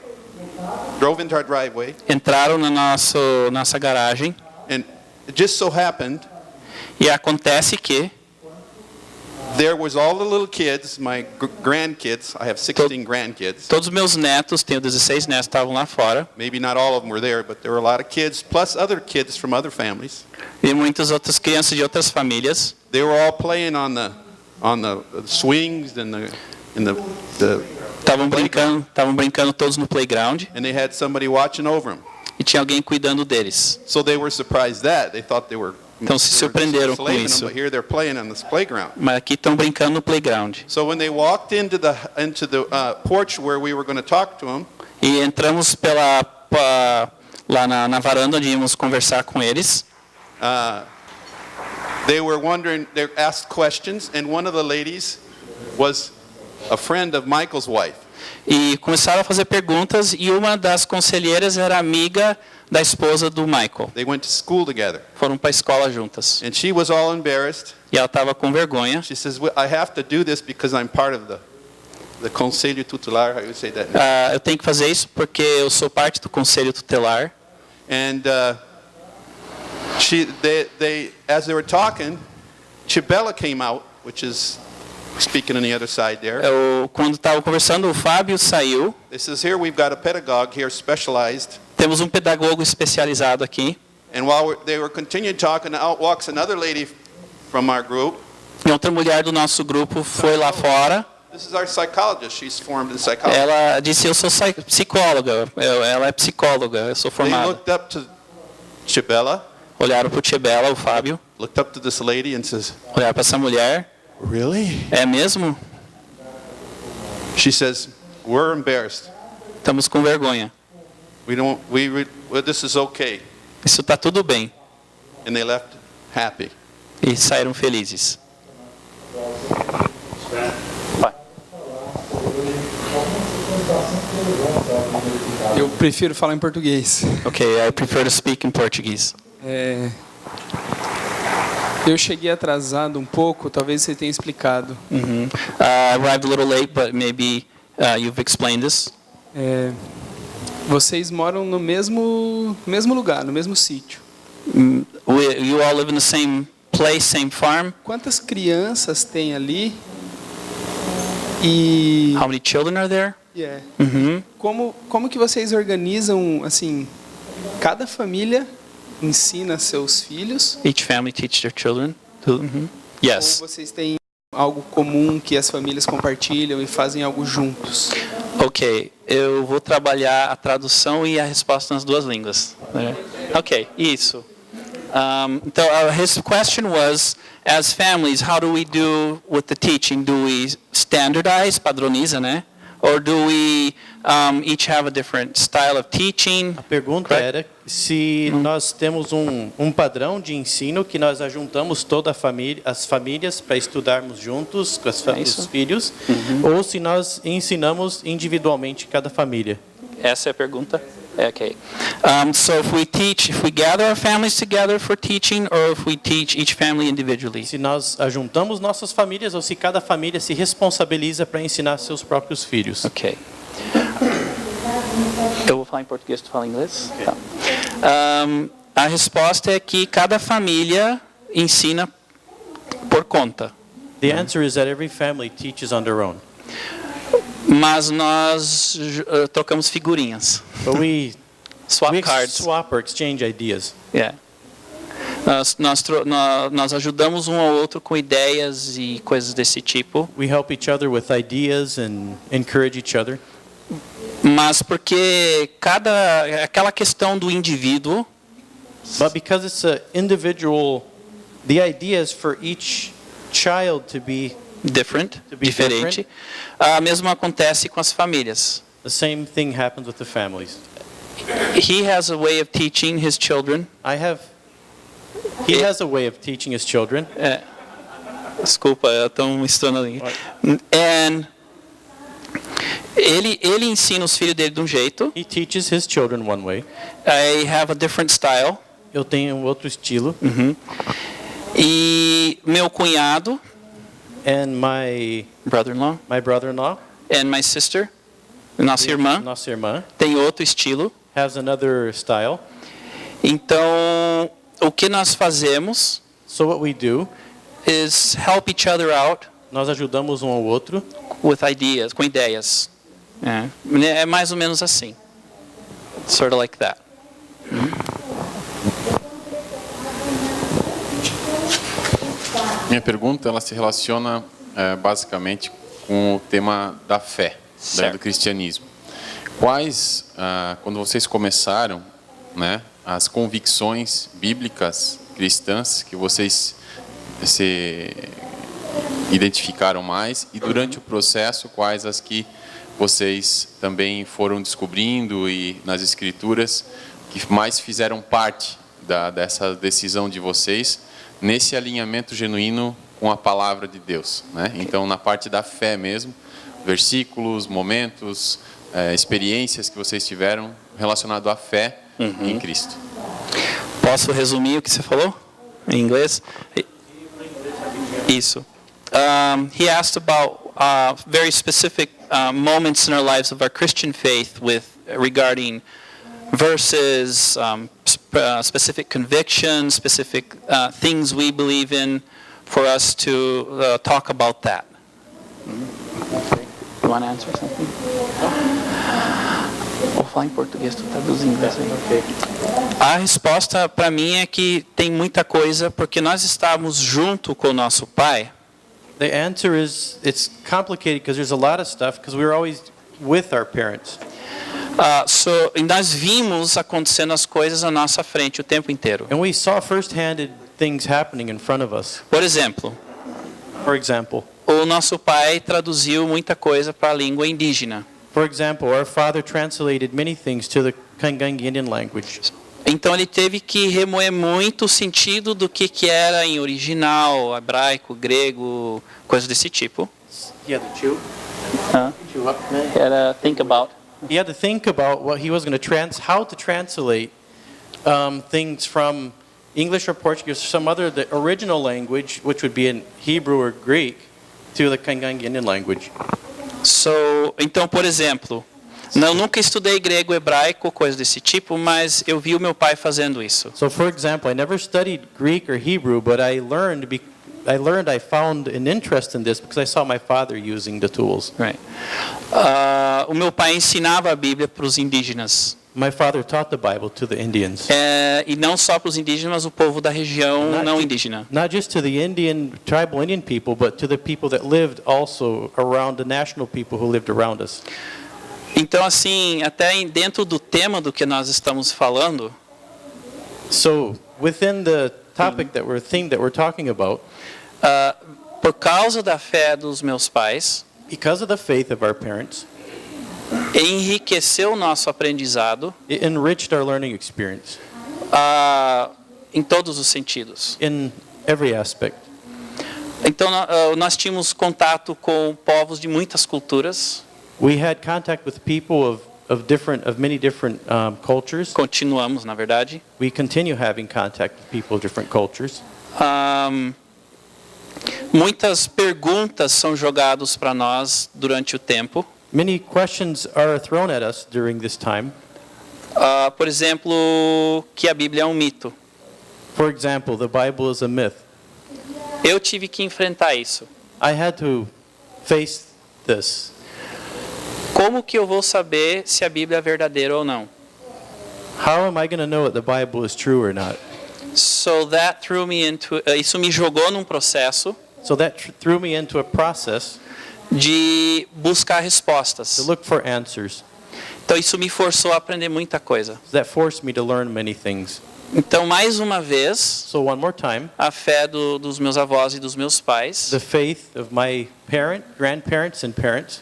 entraram na nossa garagem, and it just so happened e acontece que there was all the little kids, my grandkids. I have 16 grandkids. todos os meus netos, tenho 16 netos, estavam lá fora. Maybe not all of them were there, but there were a lot of kids, plus other kids from other families. E muitas outras crianças de outras famílias. They were all playing on the swings and the Estavam brincando todos no playground and they had somebody watching over them. e tinha alguém cuidando deles. So they were surprised that they thought they were Então se surpreenderam com enslaving isso. them, but here they're playing on this playground. Mas aqui estão brincando no playground. So when they walked into the porch where we were going to talk to them, E entramos lá na varanda onde íamos conversar com eles. they were wondering. They asked questions, and one of the ladies was a friend of Michael's wife. E começaram a fazer perguntas e uma das conselheiras era amiga da esposa do Michael. They went to school together, Foram para a escola juntas. and she was all embarrassed. E ela estava com vergonha. She says, "I have to do this because I'm part of the Conselho Tutelar." How you say that? Eu tenho que fazer isso porque eu sou parte do conselho tutelar. And as they were talking, Chibella came out, which is speaking on the other side there. Quando estava conversando, o Fábio saiu. It says here we've got a pedagogue here specialized. Temos um pedagogo especializado aqui. And while they were continuing talking, out walks another lady from our group. E outra mulher do nosso grupo foi lá fora. This is our psychologist. She's formed in psychology. Ela disse, eu sou psicóloga. Ela é psicóloga, eu sou They formada. looked up to Chibella, Olharam para o Tchebela, o Fábio. looked up to this lady and says, Olharam para essa mulher. "Really?" É mesmo? She says, "We're embarrassed. Estamos com vergonha. This is okay." Isso está tudo bem. And they left happy. E saíram felizes. Vai. Eu prefiro falar em português. Ok, I prefer to speak in Portuguese. Eu cheguei atrasado um pouco, talvez você tenha explicado. I arrived a little late, but maybe you've explained this. Vocês moram no mesmo lugar, no mesmo sítio. You all live in the same place, same farm. Quantas crianças tem ali? E How many children are there? como que vocês organizam, assim, cada família ensina seus filhos? Each family teach their children. Ou Yes. vocês têm algo comum que as famílias compartilham e fazem algo juntos? Ok, eu vou trabalhar a tradução e a resposta nas duas línguas. Ok, isso. Então, his question was, as families, how do we do with the teaching? Do we standardize, padroniza, né? Or do we each have a different style of teaching? A pergunta era se nós temos um padrão de ensino que nós ajuntamos toda a família, as famílias para estudarmos juntos com os filhos, ou se nós ensinamos individualmente cada família. Essa é a pergunta? Okay. So if we gather our families together for teaching, or if we teach each family individually? Se nós ajuntamos nossas famílias ou se cada família se responsabiliza para ensinar seus próprios filhos. Ok. Eu vou falar em português, tu fala em inglês? Tá. A resposta é que cada família ensina por conta. The answer is that every family teaches on their own. Mas nós trocamos figurinhas. But we Cards. swap or exchange ideas. Yeah. Nós ajudamos um ao outro com ideias e coisas desse tipo. We help each other with ideas and encourage each other. Mas porque aquela questão do indivíduo, But because it's an individual, the idea is for each child to be Different, To be diferente. Ah, mesmo acontece com as famílias. the same thing happens with the families. He has a way of teaching his children. He has a way of teaching his children. Desculpa, eu estou misturando ali. And ele ensina os filhos dele de um jeito. He teaches his children one way. I have a different style. Eu tenho um outro estilo. E meu cunhado, And my brother-in-law, brother-in-law, and my sister, nossa irmã, nossa irmã, tem outro estilo. has another style. Então, o que nós fazemos So what we do, is help each other out nós ajudamos um ao outro with ideas, com ideias. É mais ou menos assim. Sort of like that. Minha pergunta ela se relaciona basicamente com o tema da fé, Certo. do cristianismo. Quais, quando vocês começaram, né, as convicções bíblicas cristãs que vocês se identificaram mais e durante o processo quais as que vocês também foram descobrindo e nas escrituras que mais fizeram parte dessa decisão de vocês nesse alinhamento genuíno com a palavra de Deus, né? Então, na parte da fé mesmo, versículos, momentos, experiências que vocês tiveram relacionado à fé em Cristo. Posso resumir o que você falou em inglês? Isso. He asked about very specific moments in our lives of our Christian faith regarding verses, specific convictions, specific things we believe in, for us to talk about that. You want to answer something? Vou falar em português, tu traduz em inglês aí. A resposta para mim é que tem muita coisa, porque nós estávamos junto com o nosso pai. The answer is it's complicated because there's a lot of stuff because we were always with our parents. E nós vimos acontecendo as coisas à nossa frente o tempo inteiro. And we saw first-handed things happening in front of us. Por exemplo, For example, o nosso pai traduziu muita coisa para a língua indígena. our father translated many things to the Kangangi Indian language. Então ele teve que remoer muito o sentido do que era em original, hebraico, grego, coisas desse tipo. He had to chew. Era think about. He had to think about what he was going to how to translate things from English or Portuguese or some other the original language, which would be in Hebrew or Greek, to the Kangangi Indian language. Então, por exemplo, nunca estudei grego, hebraico, coisas desse tipo, mas eu vi o meu pai fazendo isso. So, for example, I never studied Greek or Hebrew, but I found an interest in this because I saw my father using the tools. Right. O meu pai ensinava a Bíblia para os indígenas. My father taught the Bible to the Indians. E não só para os indígenas, mas o povo da região não indígena. Not just to the tribal Indian people, but to the people that lived also around the national people who lived around us. Então, assim, até dentro do tema do que nós estamos falando, So, within the topic that we're talking about, por causa da fé dos meus pais, because of the faith of our parents, enriqueceu o nosso aprendizado it enriched our learning experience em todos os sentidos. in every aspect. Então, nós tínhamos contato com povos de muitas culturas. We had contact with people of many different cultures. Continuamos, na verdade. We continue having contact with people of different cultures. Muitas perguntas são jogadas para nós durante o tempo. Many questions are thrown at us during this time. Por exemplo, que a Bíblia é um mito. For example, the Bible is a myth. Eu tive que enfrentar isso. I had to face this. Como que eu vou saber se a Bíblia é verdadeira ou não? How am I going to know that the Bible is true or not? So that threw me into, isso me jogou num processo So that threw me into a process de buscar to respostas. look for answers. Então isso me forçou a aprender muita coisa. That forced me to learn many things. Então, mais uma vez, So one more time, a fé dos meus avós e dos meus pais the faith of my grandparents and parents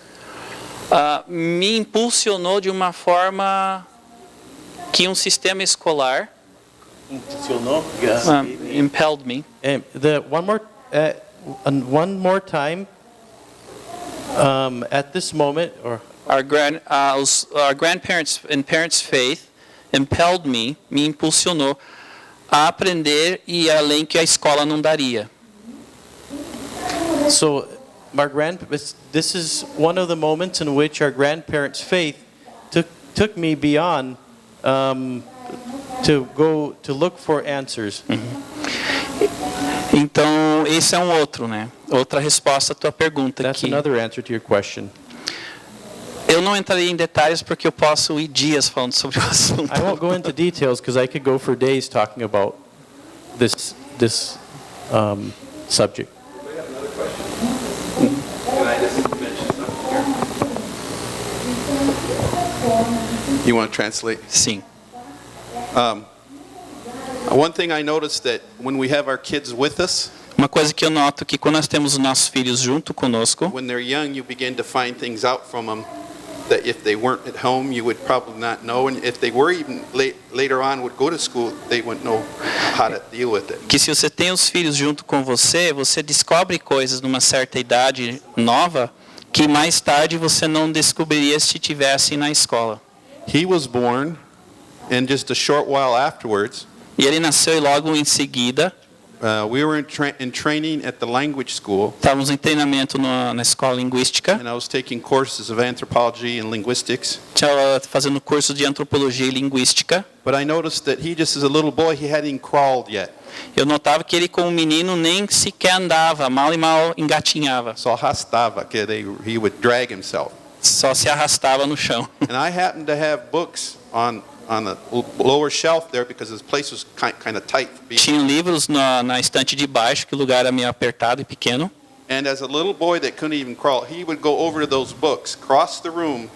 me impulsionou de uma forma que um sistema escolar impelled me. And one more time, at this moment, or Our grandparents and parents' faith impelled me impulsionou a aprender e ir além que a escola não daria. so this is one of the moments in which our grandparents' faith took me beyond to look for answers. Então, esse é um outro, né? Outra resposta à tua pergunta That's aqui. another answer to your question. Eu não entrarei em detalhes porque eu posso ir dias falando sobre o assunto. I won't go into details because I could go for days talking about this subject. You want to translate? Sim. One thing I noticed that when we have our kids with us, Uma coisa que eu noto que quando nós temos os nossos filhos junto conosco, when they're young, you begin to find things out from them that if they weren't at home, you would probably not know. And if they were even later on would go to school, they wouldn't know how to deal with it. que se você tem os filhos junto com você, você descobre coisas numa certa idade nova que mais tarde você não descobriria se tivesse na escola. He was born, and just a short while afterwards, E ele nasceu e logo em seguida, we were in training at the language school, estávamos em treinamento na escola linguística, and I was taking courses of anthropology and linguistics. estava fazendo curso de antropologia e linguística. But I noticed that he, just as a little boy, he hadn't even crawled yet. Eu notava que ele, como menino, nem sequer andava, mal e mal engatinhava, Só arrastava, que he would drag himself. só se arrastava no chão. And I happened to have books on the lower shelf there because this place was kind of tight for being. Tinha livros na estante de baixo, que o lugar era meio apertado e pequeno. And as a little boy that couldn't even crawl, he would go over to those books, cross the room,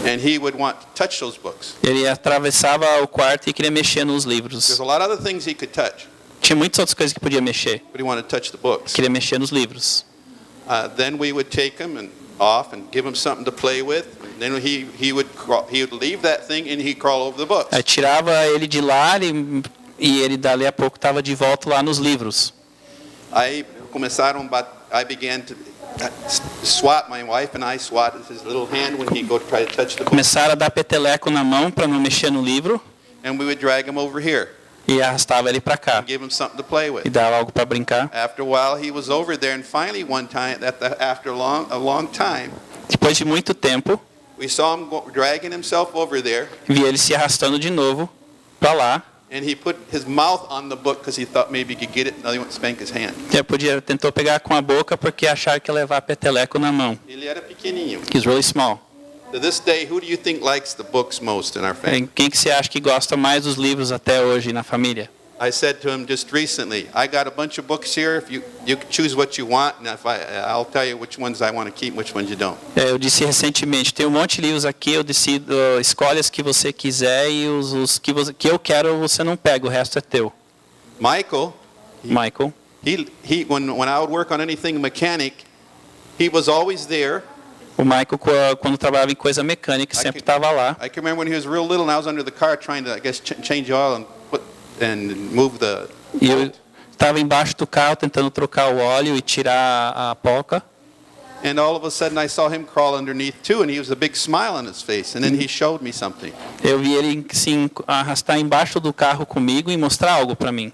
and he would want to touch those books. Ele atravessava o quarto e queria mexer nos livros. There's a lot of other things he could touch, Tinha muitas outras coisas que podia mexer. but he wanted to touch the books. Queria mexer nos livros. Then we would take him and off and give him something to play with. And then he would leave that thing and he'd crawl over the books. Aí tirava ele de lá e ele dali a pouco estava de volta lá nos livros. I began to swat. My wife and I swatted his little hand when he'd go to try to touch the book. Começaram a dar peteleco na mão para não mexer no livro And we would drag him over here e arrastava ele para cá and give him something to play with. e dava algo para brincar. After a while, he was over there, and finally one time, after a long time, Depois de muito tempo, we saw him dragging himself over there, vi ele se arrastando de novo para lá. and he put his mouth on the book because he thought maybe he could get it, and he went to spank his hand. Tentou pegar com a boca porque achava que ia levar peteleco na mão. Ele era pequenininho. He's really small. To this day, who do you think likes the books most in our family? Quem que você acha que gosta mais dos livros até hoje na família? I said to him just recently, I got a bunch of books here. If you can choose what you want, and I'll tell you which ones I want to keep, which ones you don't. Eu disse recentemente, tem um monte de livros aqui, eu decido, escolhe os que você quiser e os que eu quero você não pega, o resto é teu. Michael, Michael, when I would work on anything mechanic, he was always there. o Michael quando trabalhava em coisa mecânica sempre estava lá. I can remember when he was real little and I was under the car trying to, I guess, change oil and move the. E eu estava embaixo do carro tentando trocar o óleo e tirar a polca. And all of a sudden I saw him crawl underneath too, and he was a big smile on his face. And then he showed me something. Eu vi ele se arrastar embaixo do carro comigo e mostrar algo para mim.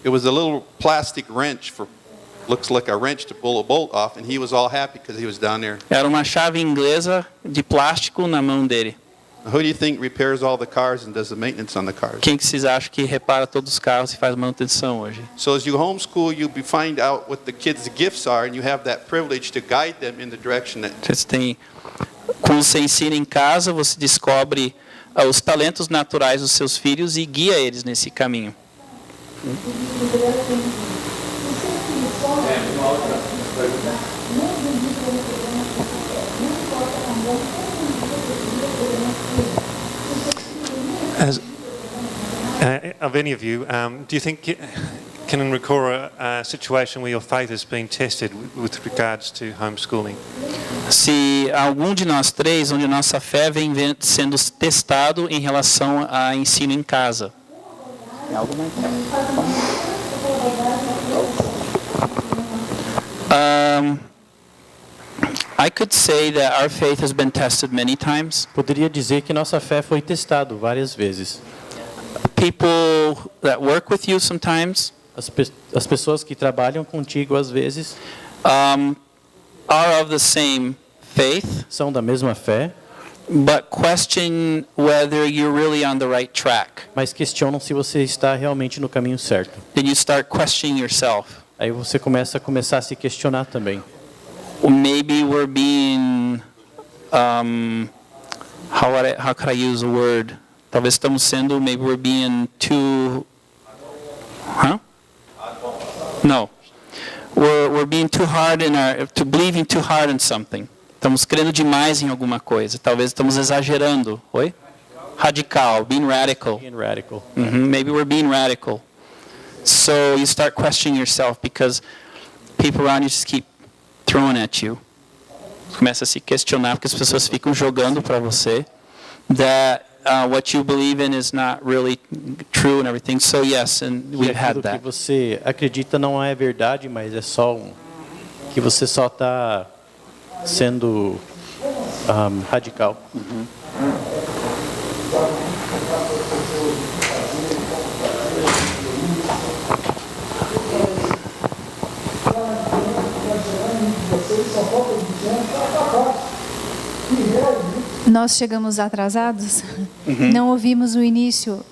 It was a little plastic wrench looks like a wrench to pull a bolt off, and he was all happy because he was down there. Era uma chave inglesa de plástico na mão dele. Who do you think repairs all the cars and does the maintenance on the cars? Quem que vocês acham que repara todos os carros e faz manutenção hoje? So as you homeschool, you find out what the kids' gifts are, and you have that privilege to guide them in the direction that. Quando você ensina em casa, você descobre os talentos naturais dos seus filhos e guia eles nesse caminho. of any of you, do you think you can recall a situation where your faith has been tested with regards to homeschooling? Se algum de nós três, onde nossa fé vem sendo testado em relação a ensino em casa. I could say that our faith has been tested many times. Poderia dizer que nossa fé foi testado várias vezes. People that work with you sometimes As pessoas que trabalham contigo às vezes are of the same faith, são da mesma fé, but question whether you're really on the right track. mas questionam se você está realmente no caminho certo. Then you start questioning yourself. Aí você começa a se questionar também. Or maybe we're being how could I use a word? Talvez estamos sendo, maybe we're being too No. We're being too hard believing too hard in something. Estamos crendo demais em alguma coisa. Talvez estamos exagerando. Oi? Radical, being radical. Being radical. Maybe we're being radical. So you start questioning yourself because people around you just keep throwing at you. Começa a se questionar porque as pessoas ficam jogando para você that what you believe in is not really true and everything. So yes, and we've had Aquilo that. que você acredita não é verdade, mas é só que você só está sendo radical. Nós chegamos atrasados, não ouvimos o início,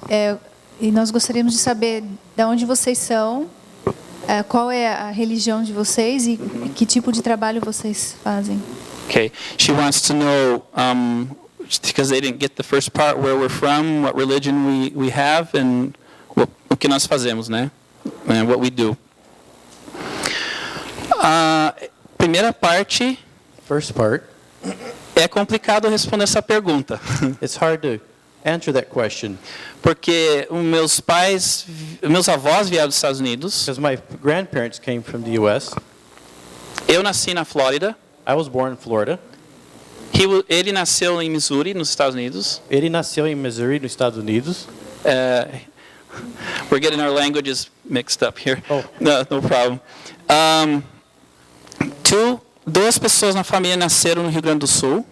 e nós gostaríamos de saber de onde vocês são, qual é a religião de vocês e que tipo de trabalho vocês fazem. Okay. She wants to know, because they didn't get the first part, where we're from, what religion we have, and o que nós fazemos, né? And what we do. Primeira parte. First part. É complicado responder essa pergunta. It's hard to answer that question. Porque meus avós vieram dos Estados Unidos. Because my grandparents came from the U.S. Eu nasci na Flórida. I was born in Florida. Ele nasceu em Missouri, nos Estados Unidos. Ele nasceu em Missouri, nos Estados Unidos. We're getting our languages mixed up here. Oh. No problem. Duas pessoas na família nasceram no Rio Grande do Sul.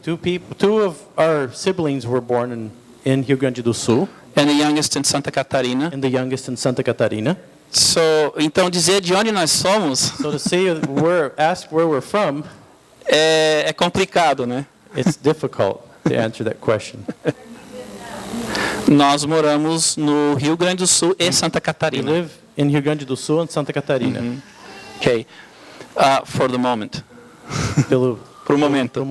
Two of our siblings were born in Rio Grande do Sul. And the youngest in Santa Catarina. And the youngest in Santa Catarina. Então dizer de onde nós somos. So to say ask where we're from. É complicado, né? It's difficult to answer that question. Nós moramos no Rio Grande do Sul e Santa Catarina. We live in Rio Grande do Sul and Santa Catarina. Okay. For the moment. Pro momento.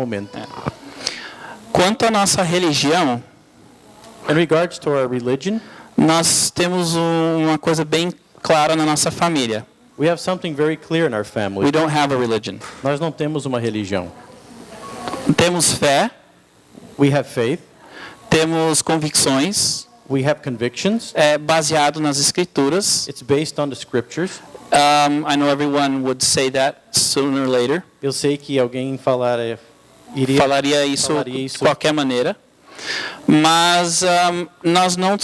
Quanto à nossa religião, in regards to our religion, nós temos uma coisa bem clara na nossa família. We have something very clear in our family. We don't have a religion. Nós não temos uma religião. Temos fé. We have faith. Temos convicções. We have convictions. É baseado nas escrituras. It's based on the scriptures. I know everyone would say that sooner or later. Eu sei que alguém falaria isso de qualquer maneira. Mas nós não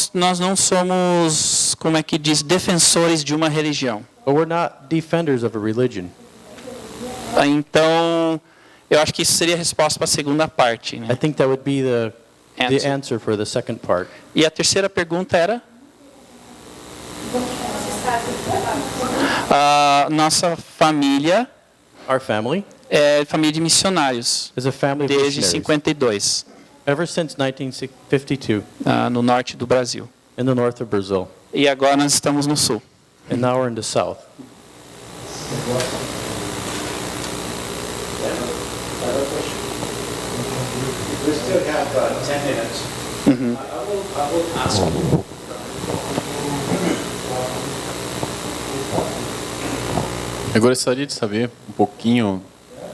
somos, como é que diz, defensores de uma religião. But we're not defenders of a religion. Então, eu acho que isso seria a resposta para a segunda parte, né? I think that would be the answer for the second part. E a terceira pergunta era? Nossa família, our family, é família de missionários. Is a family of desde missionaries. 52. Ever since 1952. No norte do Brasil. In the north of Brazil. E agora nós estamos no sul. And now we're in the south. We still have 10 minutes. I will ask you. Eu gostaria de saber um pouquinho,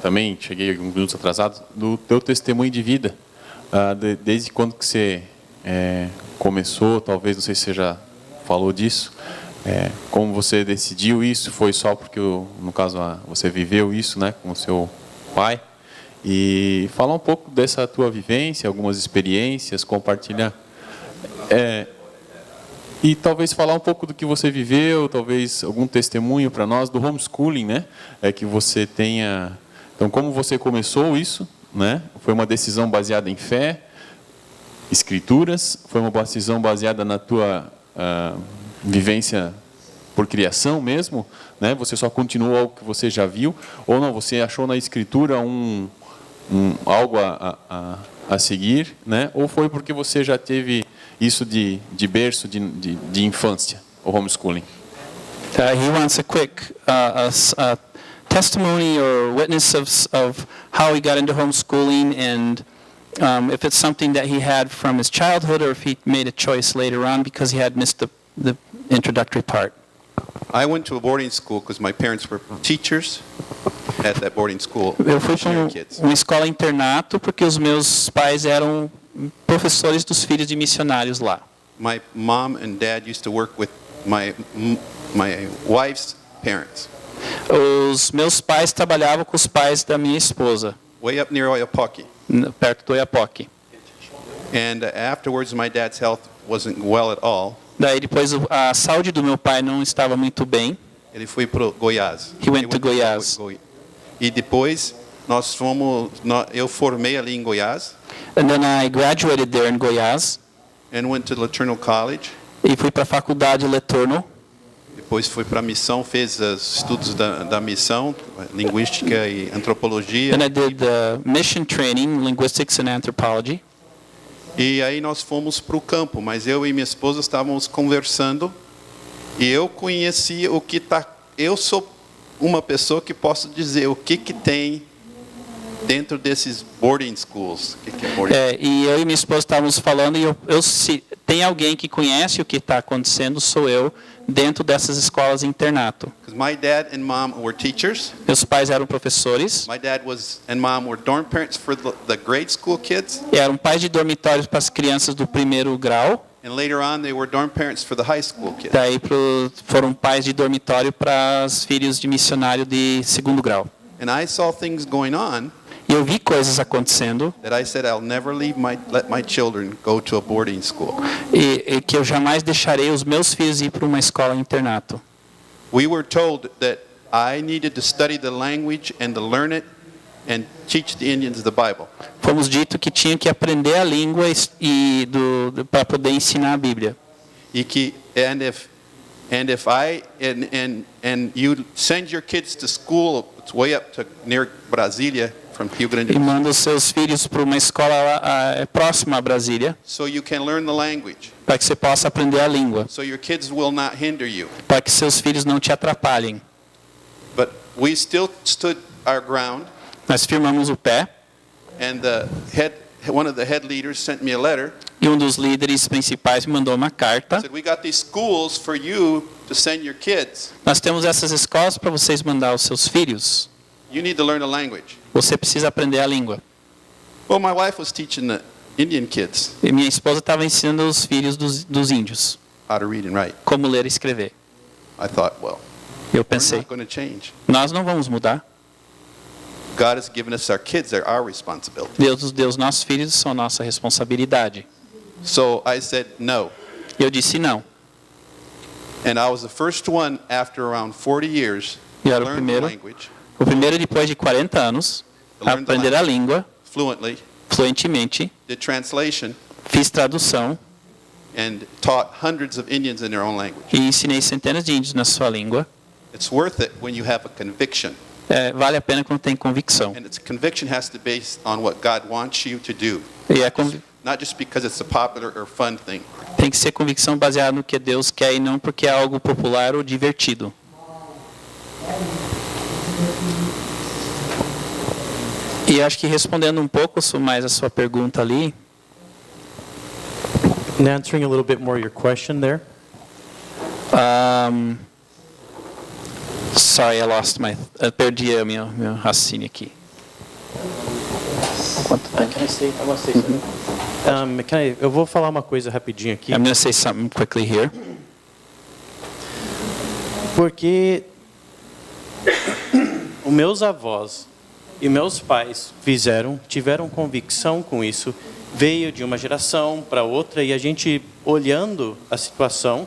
também cheguei alguns minutos atrasado, do teu testemunho de vida. Desde quando que você começou, talvez, não sei se você já falou disso. Como você decidiu isso? Foi só porque, no caso, você viveu isso, né, com o seu pai? E falar um pouco dessa tua vivência, algumas experiências, compartilhar. E talvez falar um pouco do que você viveu, talvez algum testemunho para nós do homeschooling, né? Que você tenha. Então, como você começou isso, né? Foi uma decisão baseada em fé, escrituras, foi uma decisão baseada na tua vivência por criação mesmo, né? Você só continuou algo que você já viu, ou não? Você achou na escritura algo a seguir, né? Ou foi porque você já teve isso de berço, de infância, o homeschooling? He wants a quick testimony or witness of how he got into homeschooling, and if it's something that he had from his childhood or if he made a choice later on because he had missed the introductory part. I went to a boarding school because my parents were teachers at that boarding school. Eu fui missionary para kids. uma escola internato porque os meus pais eram professores dos filhos de missionários lá. My mom and dad used to work with my wife's parents, Os meus pais trabalhavam com os pais da minha esposa, way up near Oiapoque. perto do Oiapoque. And afterwards, my dad's health wasn't well at all. Daí depois a saúde do meu pai não estava muito bem. Ele foi para Goiás. He went to Goiás. E depois eu formei ali em Goiás. And then I graduated there in Goiás. And went to LeTourneau College. E fui para a faculdade LeTourneau. Depois fui para a missão, fez os estudos da missão, linguística e antropologia. And I did the mission training, linguistics and anthropology. E aí nós fomos para o campo, mas eu e minha esposa estávamos conversando e eu conheci o que está. Eu sou uma pessoa que posso dizer o que tem dentro desses boarding schools. O que é boarding? E eu e minha esposa estávamos falando e se tem alguém que conhece o que está acontecendo, sou eu, dentro dessas escolas de internato. My dad and mom were teachers. Meus pais eram professores. My dad and mom were dorm parents for the grade school kids. E eram pais de dormitórios para as crianças do primeiro grau. And later on they were dorm parents for the high school kids. Daí foram pais de dormitório para os filhos de missionário de segundo grau. And I saw things going on. E eu vi coisas acontecendo. That I said I'll never let my children go to a boarding school. E que eu jamais deixarei os meus filhos ir para uma escola internato. We were told that I needed to study the language and to learn it and teach the Indians the Bible. Fomos dito que tinha que aprender a língua e para poder ensinar a Bíblia. E que if you send your kids to school, it's way up to near Brasília. From Rio Grande do E manda os seus filhos para uma escola próxima a Brasília. So you can learn the language. Para que você possa aprender a língua. So your kids will not hinder you. Para que seus filhos não te atrapalhem. But we still stood our ground. Nós firmamos o pé. And one of the head leaders sent me a letter. E um dos líderes principais me mandou uma carta. Said, we got these schools for you to send your kids. Nós temos essas escolas para vocês mandar os seus filhos. You need to learn the language. Você precisa aprender a língua. Well, my wife was teaching the Indian kids. E minha esposa estava ensinando os filhos dos índios. How to read and write. Como ler e escrever. I thought, well, eu pensei, we're not going to change. Nós não vamos mudar. God has given us our kids; they're our responsibility. Deus nos deu os nossos filhos, são nossa responsabilidade. So I said no. Eu disse não. And I was the first one after around 40 years E to era learn the language. O primeiro depois de 40 anos a aprender a língua fluentemente. Did translation. Fiz tradução. And taught hundreds of Indians in their own language. E ensinei centenas de índios na sua língua. It's worth it when you have a conviction. Vale a pena quando tem convicção. And its conviction has to be based on what God wants you to do. Not just because it's a popular or fun thing. Tem que ser convicção baseada no que Deus quer e não porque é algo popular ou divertido. E acho que respondendo um pouco mais a sua pergunta ali. And answering a little bit more your question there. Sorry, I lost perdi o meu raciocínio aqui. Eu vou falar uma coisa rapidinho aqui. I'm going to say something quickly here. Porque os meus avós e meus pais tiveram convicção com isso, veio de uma geração para outra e a gente olhando a situação,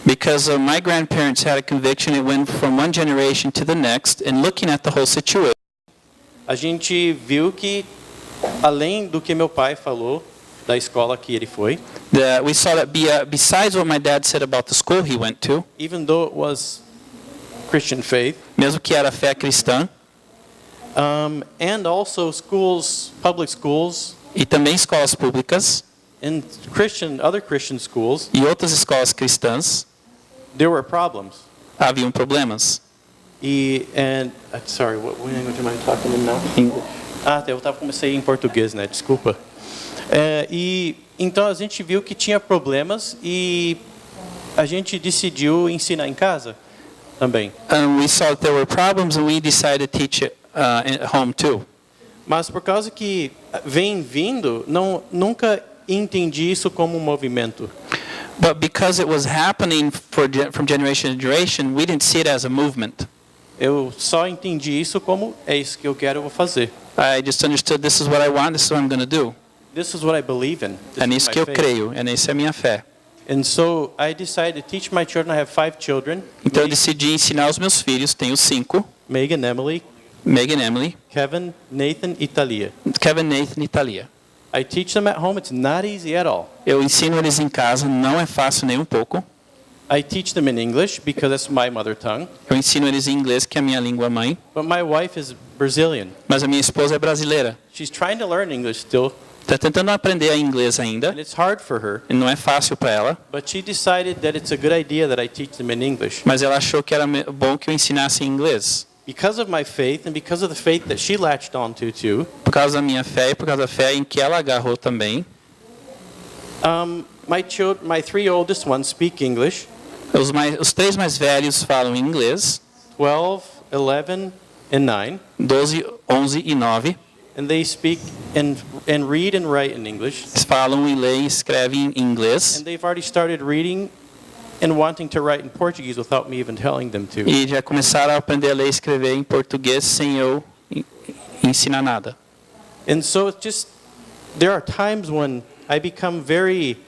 Because my grandparents had a conviction, it went from one generation to the next, and looking at the whole situation, a gente viu que além do que meu pai falou da escola que ele foi, we saw that besides what my dad said about the school he went to, even though it was Christian faith, mesmo que era fé cristã, and also schools, public schools, e também escolas públicas and other Christian schools, e outras escolas cristãs, there were problems. haviam problemas. Sorry, what language am I talking in now? Eu comecei em português, né? Desculpa. E então a gente viu que tinha problemas e a gente decidiu ensinar em casa também. We saw that there were problems and we decided to teach it at home too. Mas por causa que vem vindo, nunca entendi isso como um movimento. But because it was happening from generation to generation, we didn't see it as a movement. Eu só entendi isso como é isso que eu quero, eu vou fazer. I just understood this is what I want, this is what I'm going to do. This is what I believe in. É nisso que eu creio, é nessa a minha fé. And so I decided to teach my children. I have 5 children. Então eu decidi ensinar os meus filhos, tenho 5, Megan, Emily, Kevin, Nathan e Thalia. Kevin, Nathan e Thalia. I teach them at home. It's not easy at all. Eu ensino eles em casa, não é fácil nem um pouco. I teach them in English because that's my mother tongue. Eu ensino eles em inglês, que é a minha língua mãe. But my wife is Brazilian. Mas a minha esposa é brasileira. She's trying to learn English still. Está tentando aprender inglês ainda. And it's hard for her. E não é fácil para ela. But she decided that it's a good idea that I teach them in English. Mas ela achou que era bom que eu ensinasse em inglês. Because of my faith and because of the faith that she latched onto too. Por causa da minha fé e por causa da fé em que ela agarrou também. My 3 oldest ones speak English. Os 3 mais velhos falam inglês. 12, 11, and 9. 12, 11 e 9. And they speak and read and write in English. Eles falam e leem e escrevem em inglês. And they've already started reading and wanting to write in Portuguese without me even telling them to. E já começaram a aprender a ler e escrever em português sem eu ensinar nada. And so it's just, there are times when I become very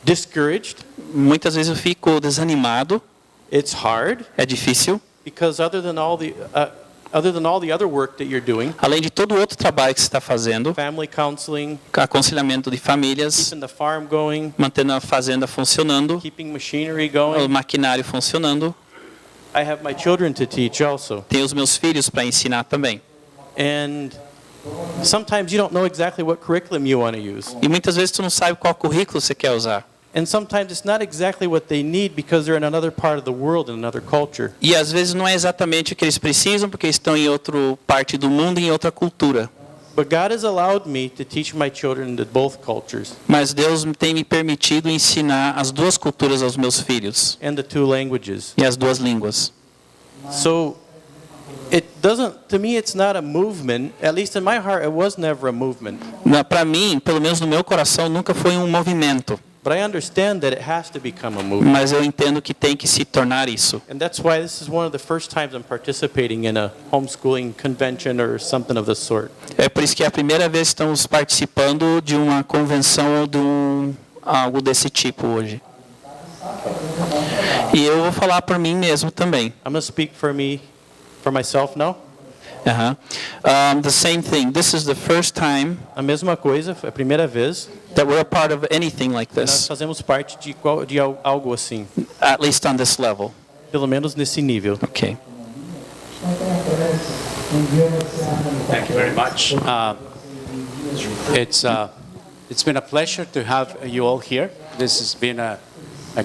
discouraged. Muitas vezes eu fico desanimado. It's hard. É difícil. Because other than all the other work that you're doing, além de todo o outro trabalho que você está fazendo, family counseling, aconselhamento de famílias, keeping the farm going, mantendo a fazenda funcionando, keeping machinery going, o maquinário funcionando, I have my children to teach also. Tenho os meus filhos para ensinar também. And sometimes you don't know exactly what curriculum you want to use. E muitas vezes tu não sabe qual currículo você quer usar. And sometimes it's not exactly what they need because they're in another part of the world, in another culture. E às vezes não é exatamente o que eles precisam porque estão em outra parte do mundo, em outra cultura. But God has allowed me to teach my children the both cultures. Mas Deus tem me permitido ensinar as 2 culturas aos meus filhos. And the 2 languages. E as 2 línguas. So to me it's not a movement, at least in my heart it was never a movement. Para mim, pelo menos no meu coração, nunca foi um movimento. But I understand that it has to become a movement. Mas eu entendo que tem que se tornar isso. And that's why this is one of the first times I'm participating in a homeschooling convention or something of the sort. É por isso que é a primeira vez que estamos participando de uma convenção ou de algo desse tipo hoje. E eu vou falar por mim mesmo também. I'm going to speak for myself now. The same thing. This is the first time. A mesma coisa, é a primeira vez. That we're a part of anything like this. Nós fazemos parte de algo assim. At least on this level. Pelo menos nesse nível. Okay. Thank you very much. It's been a pleasure to have you all here. This has been a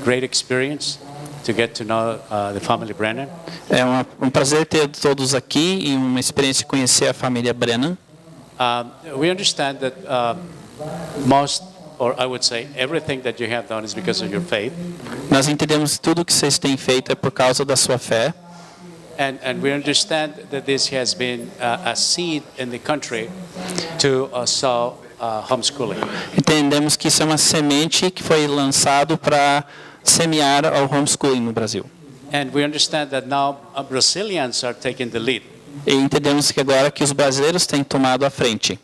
great experience to get to know the family Brennan. É um prazer ter todos aqui e uma experiência de conhecer a família Brennan. We understand that most, or I would say, everything that you have done is because of your faith. Nós entendemos que tudo que vocês têm feito é por causa da sua fé. And we understand that this has been a seed in the country to sow homeschooling. Entendemos que isso é uma semente que foi lançado para semear ao homeschooling no Brasil. And we understand that now Brazilians are taking the lead. E entendemos que agora que os brasileiros têm tomado a frente.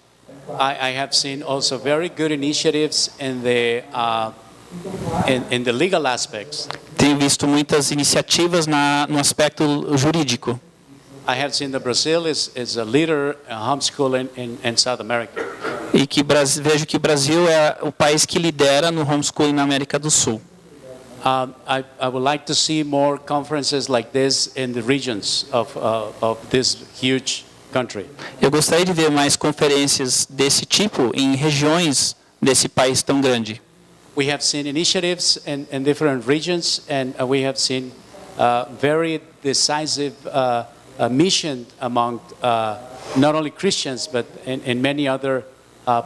I have seen also very good initiatives in the legal aspects. Tenho visto muitas iniciativas no aspecto jurídico. I have seen that Brazil is a leader in homeschooling in South America. E que vejo que o Brasil é o país que lidera no homeschooling na América do Sul. I would like to see more conferences like this in the regions of this huge country. Eu gostaria de ver mais conferências desse tipo em regiões desse país tão grande. We have seen initiatives in different regions, and we have seen very decisive mission among not only Christians, but in many other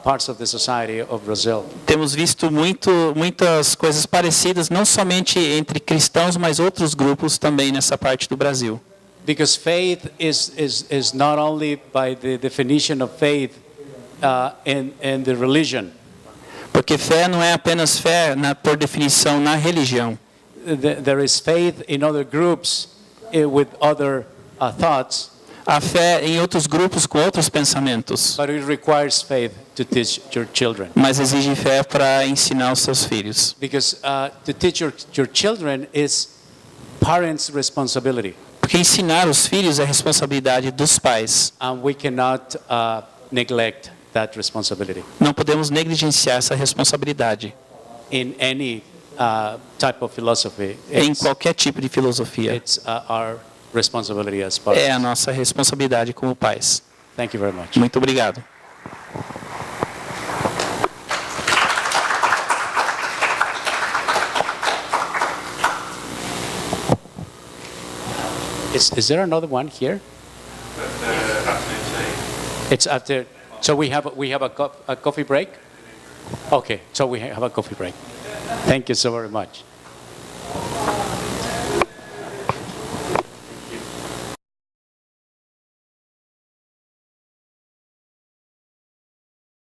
parts of the society of Brazil. Temos visto muitas coisas parecidas, não somente entre cristãos, mas outros grupos também nessa parte do Brasil. Because faith is not only by the definition of faith in the religion. Porque fé não é apenas fé por definição na religião. There is faith in other groups with other thoughts. Há fé em outros grupos com outros pensamentos. But it requires faith to teach your children. Mas exige fé para ensinar os seus filhos. Because to teach your children is parents' responsibility. Porque ensinar os filhos é responsabilidade dos pais. And we cannot neglect that responsibility. Não podemos negligenciar essa responsabilidade. In any type of philosophy. Em qualquer tipo de filosofia. It's our responsibility as parents. É a nossa responsabilidade como pais. Thank you very much. Muito obrigado. Is there another one here? It's after. So we have a coffee break. Okay, so we have a coffee break. Thank you so very much.